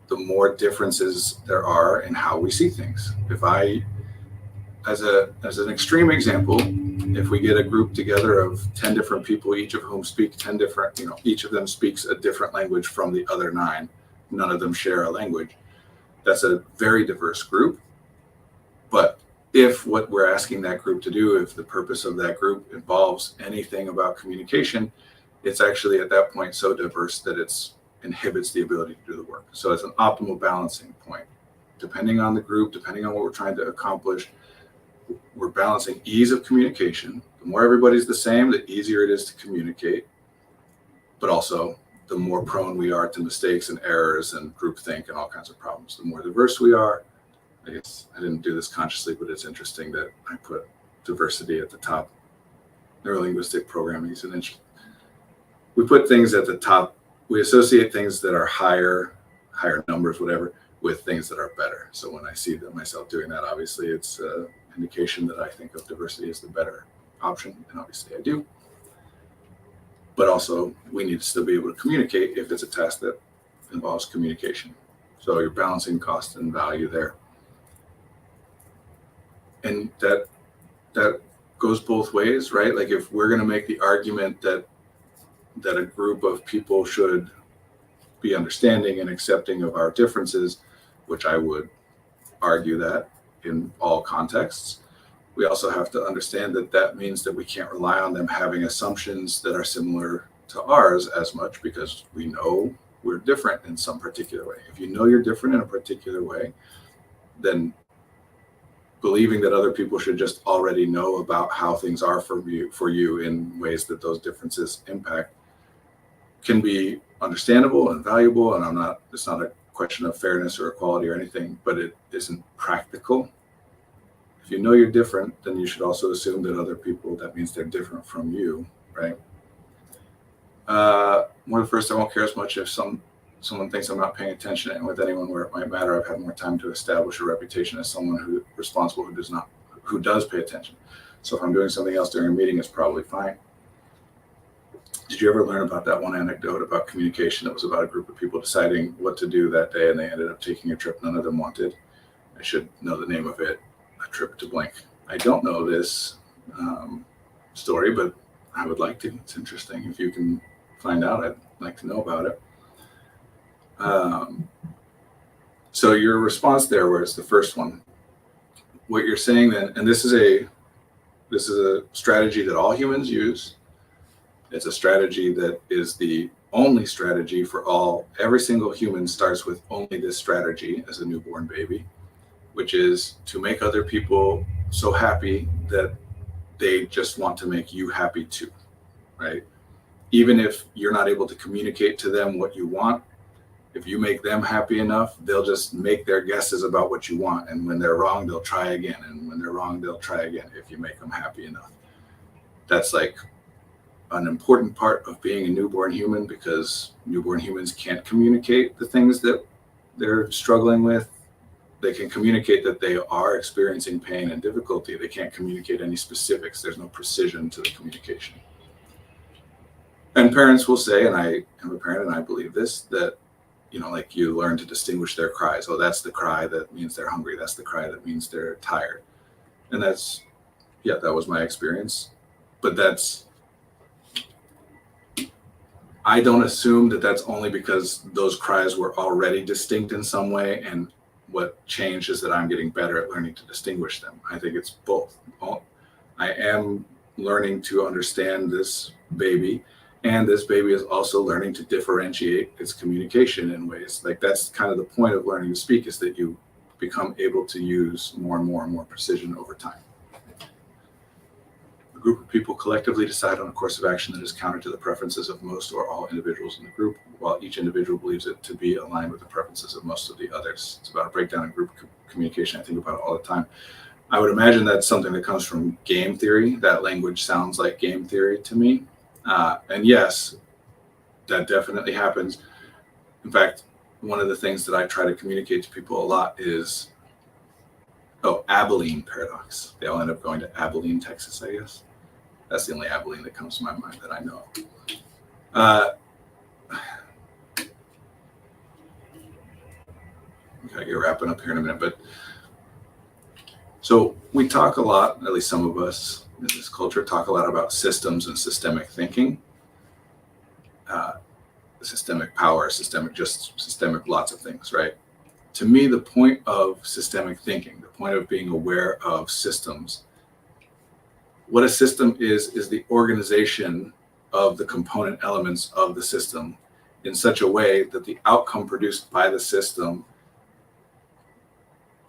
the more differences there are in how we see things. If I, as an extreme example, if we get a group together of 10 different people, each of whom speak 10 different, each of them speaks a different language from the other 9, none of them share a language. That's a very diverse group. But if what we're asking that group to do, if the purpose of that group involves anything about communication, it's actually at that point so diverse that it inhibits the ability to do the work. So it's an optimal balancing point. Depending on the group, depending on what we're trying to accomplish, we're balancing ease of communication. The more everybody's the same, the easier it is to communicate. But also, the more prone we are to mistakes and errors and groupthink and all kinds of problems. The more diverse we are, I guess I didn't do this consciously, but it's interesting that I put diversity at the top. Neurolinguistic programming is an interesting. We put things at the top. We associate things that are higher numbers, whatever, with things that are better. So when I see myself doing that, obviously it's an indication that I think of diversity as the better option, and obviously I do. But also, we need to still be able to communicate if it's a task that involves communication. So you're balancing cost and value there. And that goes both ways, right? Like if we're going to make the argument that a group of people should be understanding and accepting of our differences, which I would argue that in all contexts, we also have to understand that means that we can't rely on them having assumptions that are similar to ours as much, because we know we're different in some particular way. If you know you're different in a particular way, then believing that other people should just already know about how things are for you in ways that those differences impact can be understandable and valuable. And it's not a question of fairness or equality or anything, but it isn't practical. If you know you're different, then you should also assume that other people, that means they're different from you, right? More the first, I won't care as much if someone thinks I'm not paying attention, and with anyone where it might matter, I've had more time to establish a reputation as someone who responsible, who does pay attention. So if I'm doing something else during a meeting, it's probably fine. Did you ever learn about that one anecdote about communication that was about a group of people deciding what to do that day, and they ended up taking a trip none of them wanted? I should know the name of it. A trip to blank. I don't know this story, but I would like to. It's interesting. If you can find out, I'd like to know about it. So your response there, where it's the first one, what you're saying then, and this is a strategy that all humans use. It's a strategy that is the only strategy for every single human starts with only this strategy as a newborn baby, which is to make other people so happy that they just want to make you happy too, right? Even if you're not able to communicate to them what you want, if you make them happy enough, they'll just make their guesses about what you want. And when they're wrong, they'll try again. And when they're wrong, they'll try again if you make them happy enough. That's like an important part of being a newborn human, because newborn humans can't communicate the things that they're struggling with. They can communicate that they are experiencing pain and difficulty. They can't communicate any specifics. There's no precision to the communication. And parents will say, and I am a parent and I believe this, that, like you learn to distinguish their cries. Oh, that's the cry that means they're hungry. That's the cry that means they're tired. And that was my experience. But I don't assume that that's only because those cries were already distinct in some way, and what changed is that I'm getting better at learning to distinguish them. I think it's both. I am learning to understand this baby, and this baby is also learning to differentiate its communication in ways. Like, that's kind of the point of learning to speak, is that you become able to use more and more and more precision over time. A group of people collectively decide on a course of action that is counter to the preferences of most or all individuals in the group, while each individual believes it to be aligned with the preferences of most of the others. It's about a breakdown in group communication. I think about it all the time. I would imagine that's something that comes from game theory. That language sounds like game theory to me. And yes, that definitely happens. In fact, one of the things that I try to communicate to people a lot is, Abilene paradox. They all end up going to Abilene, Texas, I guess. That's the only Abilene that comes to my mind that I know. Okay, get wrapping up here in a minute, but so we talk a lot, at least some of us in this culture talk a lot about systems and systemic thinking, systemic power, systemic lots of things, right? To me, the point of systemic thinking, the point of being aware of systems, what a system is the organization of the component elements of the system in such a way that the outcome produced by the system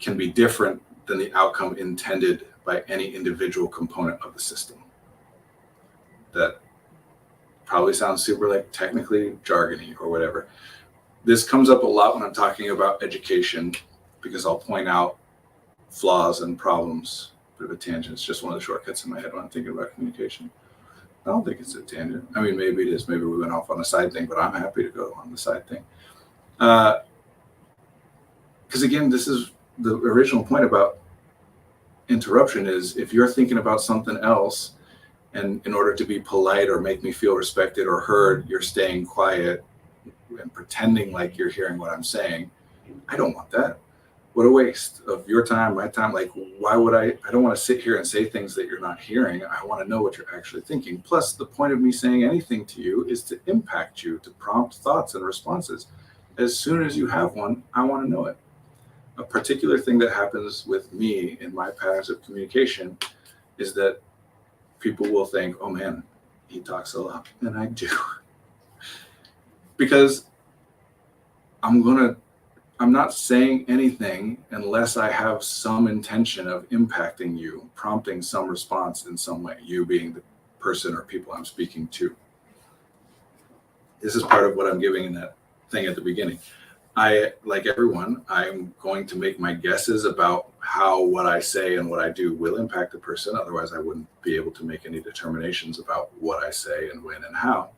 can be different than the outcome intended by any individual component of the system. That probably sounds super technically jargony or whatever. This comes up a lot when I'm talking about education, because I'll point out flaws and problems bit of a tangent. It's just one of the shortcuts in my head when I'm thinking about communication. I don't think it's a tangent. I mean, maybe it is. Maybe we went off on a side thing, but I'm happy to go on the side thing. Because again, this is the original point about interruption is if you're thinking about something else, and in order to be polite or make me feel respected or heard, you're staying quiet and pretending like you're hearing what I'm saying. I don't want that. What a waste of your time, my time. Like, why would I don't want to sit here and say things that you're not hearing. I want to know what you're actually thinking. Plus, the point of me saying anything to you is to impact you, to prompt thoughts and responses. As soon as you have one, I want to know it. A particular thing that happens with me in my patterns of communication is that people will think, oh man, he talks a lot, and I do. Because I'm not saying anything unless I have some intention of impacting you, prompting some response in some way, you being the person or people I'm speaking to. This is part of what I'm giving in that thing at the beginning. Like everyone, I'm going to make my guesses about how what I say and what I do will impact the person. Otherwise, I wouldn't be able to make any determinations about what I say and when and how.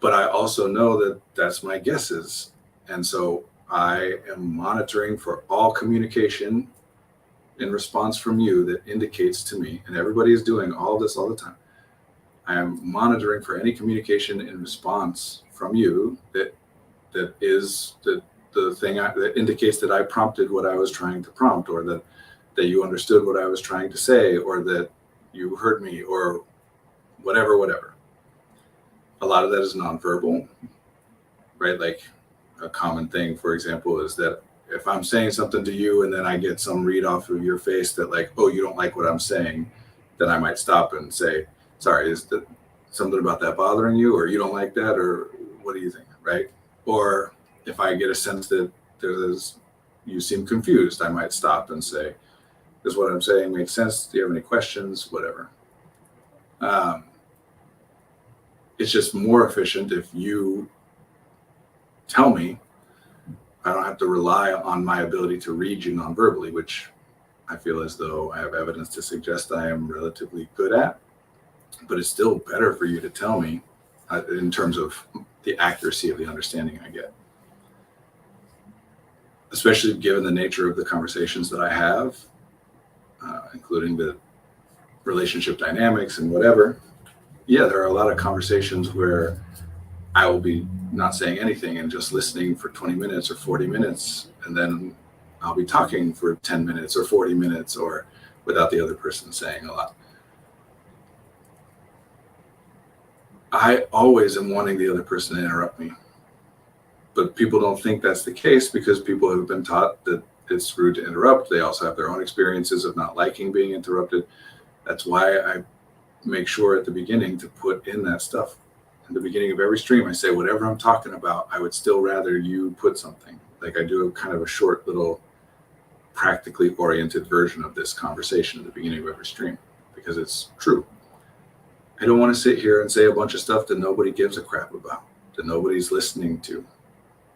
But I also know that that's my guesses. And so I am monitoring for all communication in response from you that indicates to me, and everybody is doing all this all the time. I am monitoring for any communication in response from you that is the thing that indicates that I prompted what I was trying to prompt, or that you understood what I was trying to say, or that you heard me, or whatever. A lot of that is nonverbal, right? Like a common thing, for example, is that if I'm saying something to you and then I get some read off of your face that like, oh, you don't like what I'm saying, then I might stop and say, sorry, is that something about that bothering you, or you don't like that, or what do you think, right? Or if I get a sense that you seem confused, I might stop and say, does what I'm saying make sense? Do you have any questions? Whatever. It's just more efficient if you tell me. I don't have to rely on my ability to read you nonverbally, which I feel as though I have evidence to suggest I am relatively good at. But it's still better for you to tell me in terms of the accuracy of the understanding I get. Especially given the nature of the conversations that I have, including the relationship dynamics and whatever. Yeah, there are a lot of conversations where I will be not saying anything and just listening for 20 minutes or 40 minutes, and then I'll be talking for 10 minutes or 40 minutes or without the other person saying a lot. I always am wanting the other person to interrupt me. But people don't think that's the case because people have been taught that it's rude to interrupt. They also have their own experiences of not liking being interrupted. That's why I make sure at the beginning to put in that stuff. In the beginning of every stream, I say, whatever I'm talking about, I would still rather you put something. Like I do a kind of a short little practically oriented version of this conversation at the beginning of every stream because it's true. I don't want to sit here and say a bunch of stuff that nobody gives a crap about, that nobody's listening to.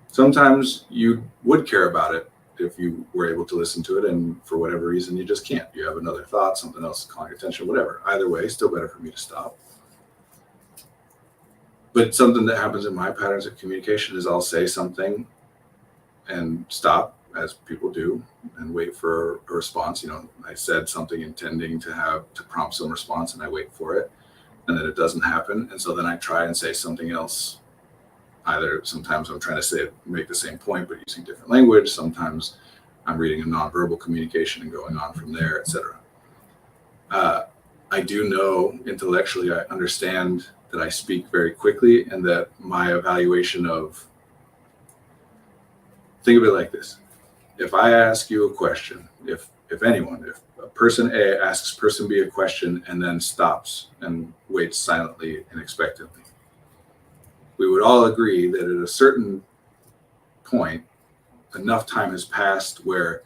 Sometimes you would care about it if you were able to listen to it, and for whatever reason, you just can't. You have another thought, something else calling your attention, whatever. Either way, still better for me to stop. But something that happens in my patterns of communication is I'll say something and stop, as people do, and wait for a response. You know, I said something intending to prompt some response, and I wait for it, and then it doesn't happen. And so then I try and say something else. Either sometimes I'm trying to make the same point, but using different language. Sometimes I'm reading a nonverbal communication and going on from there, etc. I do know intellectually, I understand that I speak very quickly and that my evaluation of, think of it like this. If I ask you a question, if a person A asks person B a question and then stops and waits silently and expectantly, we would all agree that at a certain point, enough time has passed where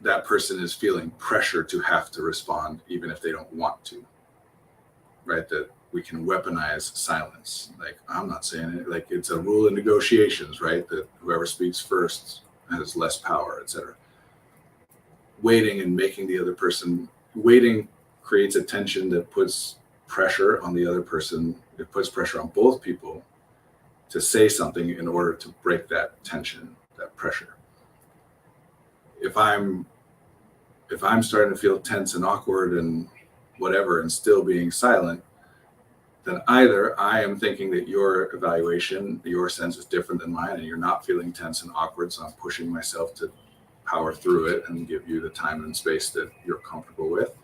that person is feeling pressure to have to respond, even if they don't want to, right? That we can weaponize silence. Like, I'm not saying it, like it's a rule in negotiations, right? That whoever speaks first has less power, etc. waiting and making the other person waiting creates a tension that puts pressure on the other person. It puts pressure on both people to say something in order to break that tension, that pressure. If I'm starting to feel tense and awkward and whatever and still being silent, then either I am thinking that your evaluation, your sense is different than mine, and you're not feeling tense and awkward, so I'm pushing myself to power through it and give you the time and space that you're comfortable with,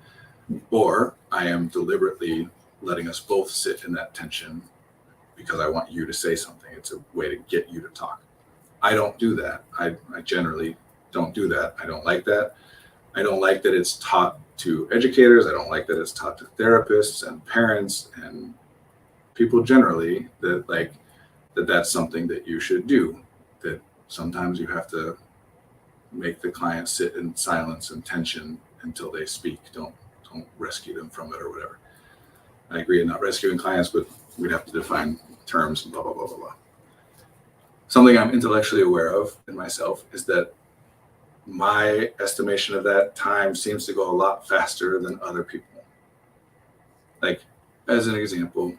or I am deliberately letting us both sit in that tension because I want you to say something. It's a way to get you to talk. I don't do that. I generally don't do that. I don't like that. I don't like that it's taught to educators. I don't like that it's taught to therapists and parents and people generally that that's something that you should do, that sometimes you have to make the client sit in silence and tension until they speak. Don't rescue them from it or whatever. I agree in not rescuing clients, but we'd have to define terms and blah, blah, blah, blah, blah. Something I'm intellectually aware of in myself is that my estimation of that time seems to go a lot faster than other people. Like, as an example,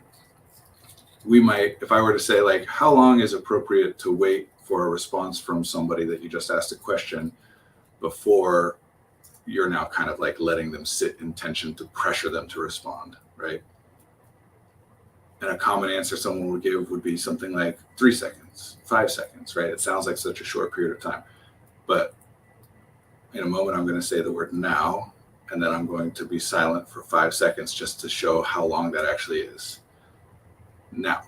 we might, if I were to say, like, how long is appropriate to wait for a response from somebody that you just asked a question before you're now kind of like letting them sit in tension to pressure them to respond, right? And a common answer someone would give would be something like 3 seconds, 5 seconds, right? It sounds like such a short period of time. But in a moment, I'm going to say the word now, and then I'm going to be silent for 5 seconds just to show how long that actually is. Now.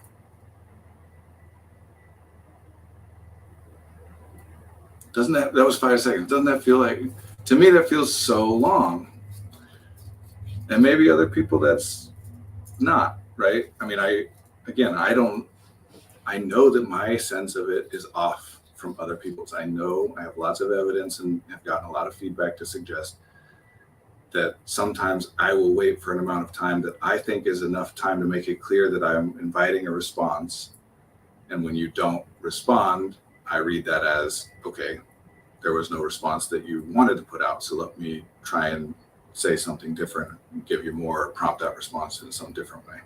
Doesn't that was 5 seconds. Doesn't that feel like, to me, that feels so long. And maybe other people that's not, right? I mean, I know that my sense of it is off from other people's. I know I have lots of evidence and have gotten a lot of feedback to suggest that sometimes I will wait for an amount of time that I think is enough time to make it clear that I'm inviting a response. And when you don't respond, I read that as, okay, there was no response that you wanted to put out. So let me try and say something different, give you more, prompt that response in some different way.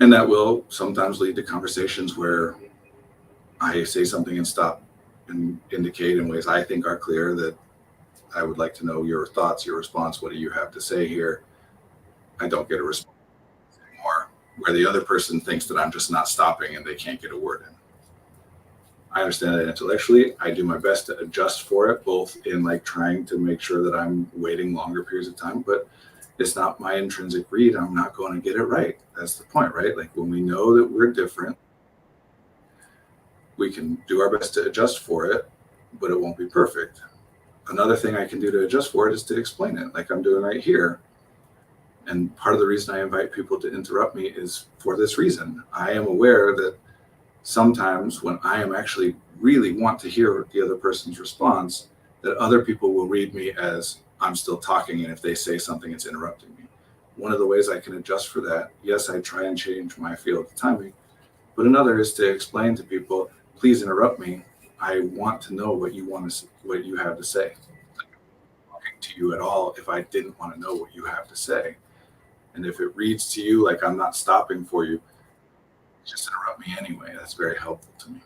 And that will sometimes lead to conversations where I say something and stop and indicate in ways I think are clear that I would like to know your thoughts, your response. What do you have to say here? I don't get a response anymore, where the other person thinks that I'm just not stopping and they can't get a word in. I understand that intellectually. I do my best to adjust for it, both in like trying to make sure that I'm waiting longer periods of time, but it's not my intrinsic read. I'm not going to get it right. That's the point, right? Like when we know that we're different, we can do our best to adjust for it, but it won't be perfect. Another thing I can do to adjust for it is to explain it, like I'm doing right here. And part of the reason I invite people to interrupt me is for this reason. I am aware that sometimes when I am actually really want to hear the other person's response, that other people will read me as I'm still talking, and if they say something, it's interrupting me. One of the ways I can adjust for that, yes, I try and change my field of timing, but another is to explain to people, please interrupt me. I want to know what you have to say. I'm not talking to you at all if I didn't want to know what you have to say. And if it reads to you like I'm not stopping for you, just interrupt me anyway. That's very helpful to me.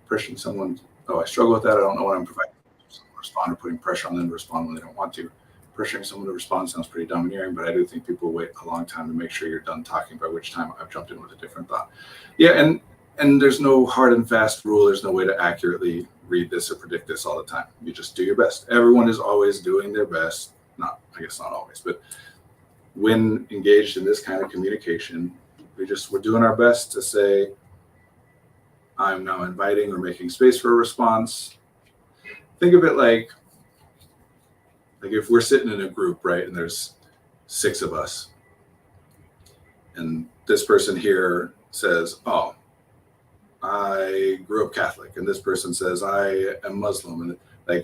Pressuring someone, I struggle with that. I don't know what I'm providing. Someone respond or putting pressure on them to respond when they don't want to. Pressuring someone to respond sounds pretty domineering, but I do think people wait a long time to make sure you're done talking, by which time I've jumped in with a different thought. Yeah, and there's no hard and fast rule. There's no way to accurately read this or predict this all the time. You just do your best. Everyone is always doing their best. Not always, but when engaged in this kind of communication, we're doing our best to say, I'm now inviting or making space for a response. Think of it like if we're sitting in a group, right, and there's 6 of us, and this person here says, oh, I grew up Catholic, and this person says, I am Muslim, and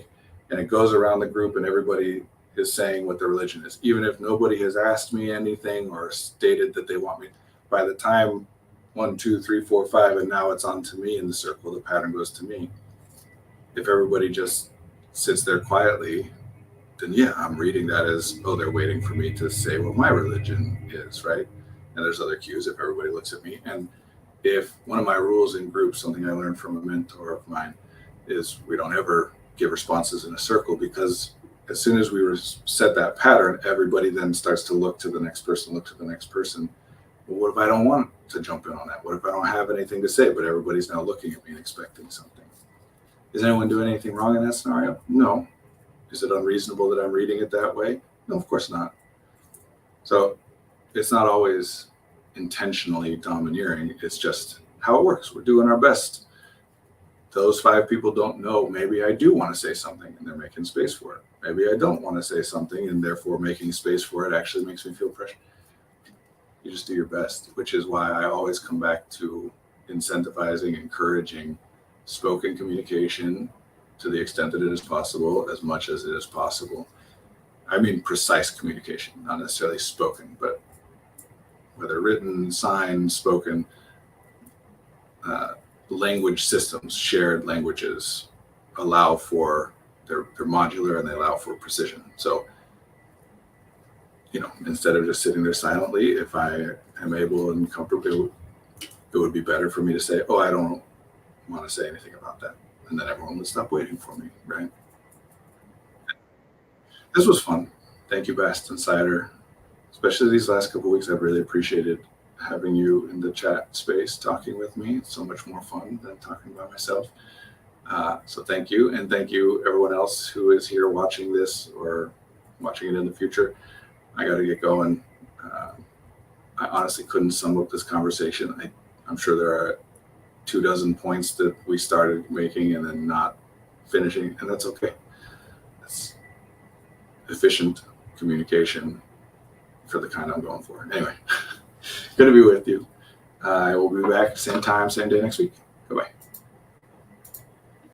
it goes around the group, and everybody is saying what their religion is, even if nobody has asked me anything or stated that they want me. By the time 1, 2, 3, 4, 5, and now it's on to me in the circle, the pattern goes to me. If everybody just sits there quietly, then yeah, I'm reading that as, oh, they're waiting for me to say what my religion is, right? And there's other cues if everybody looks at me. And if one of my rules in group, something I learned from a mentor of mine, is we don't ever give responses in a circle, because as soon as we set that pattern, everybody then starts to look to the next person, look to the next person. Well, what if I don't want to jump in on that? What if I don't have anything to say, but everybody's now looking at me and expecting something? Is anyone doing anything wrong in that scenario? No. Is it unreasonable that I'm reading it that way? No, of course not. So it's not always intentionally domineering. It's just how it works. We're doing our best. Those 5 people don't know. Maybe I do want to say something and they're making space for it. Maybe I don't want to say something and therefore making space for it actually makes me feel pressure. You just do your best, which is why I always come back to incentivizing, encouraging spoken communication to the extent that it is possible, as much as it is possible. I mean precise communication, not necessarily spoken, but whether written, signed, spoken, language systems, shared languages allow for, they're modular and they allow for precision. So, instead of just sitting there silently, if I am able and comfortable, it would be better for me to say, oh, I don't want to say anything about that. And then everyone would stop waiting for me, right? This was fun. Thank you, Bast and Cider. Especially these last couple of weeks, I've really appreciated having you in the chat space talking with me. It's so much more fun than talking by myself. So thank you. And thank you, everyone else who is here watching this or watching it in the future. I got to get going. I honestly couldn't sum up this conversation. I'm sure there are 24 points that we started making and then not finishing, and that's okay. That's efficient communication for the kind I'm going for. Anyway, good to be with you. I will be back same time, same day next week. Bye-bye.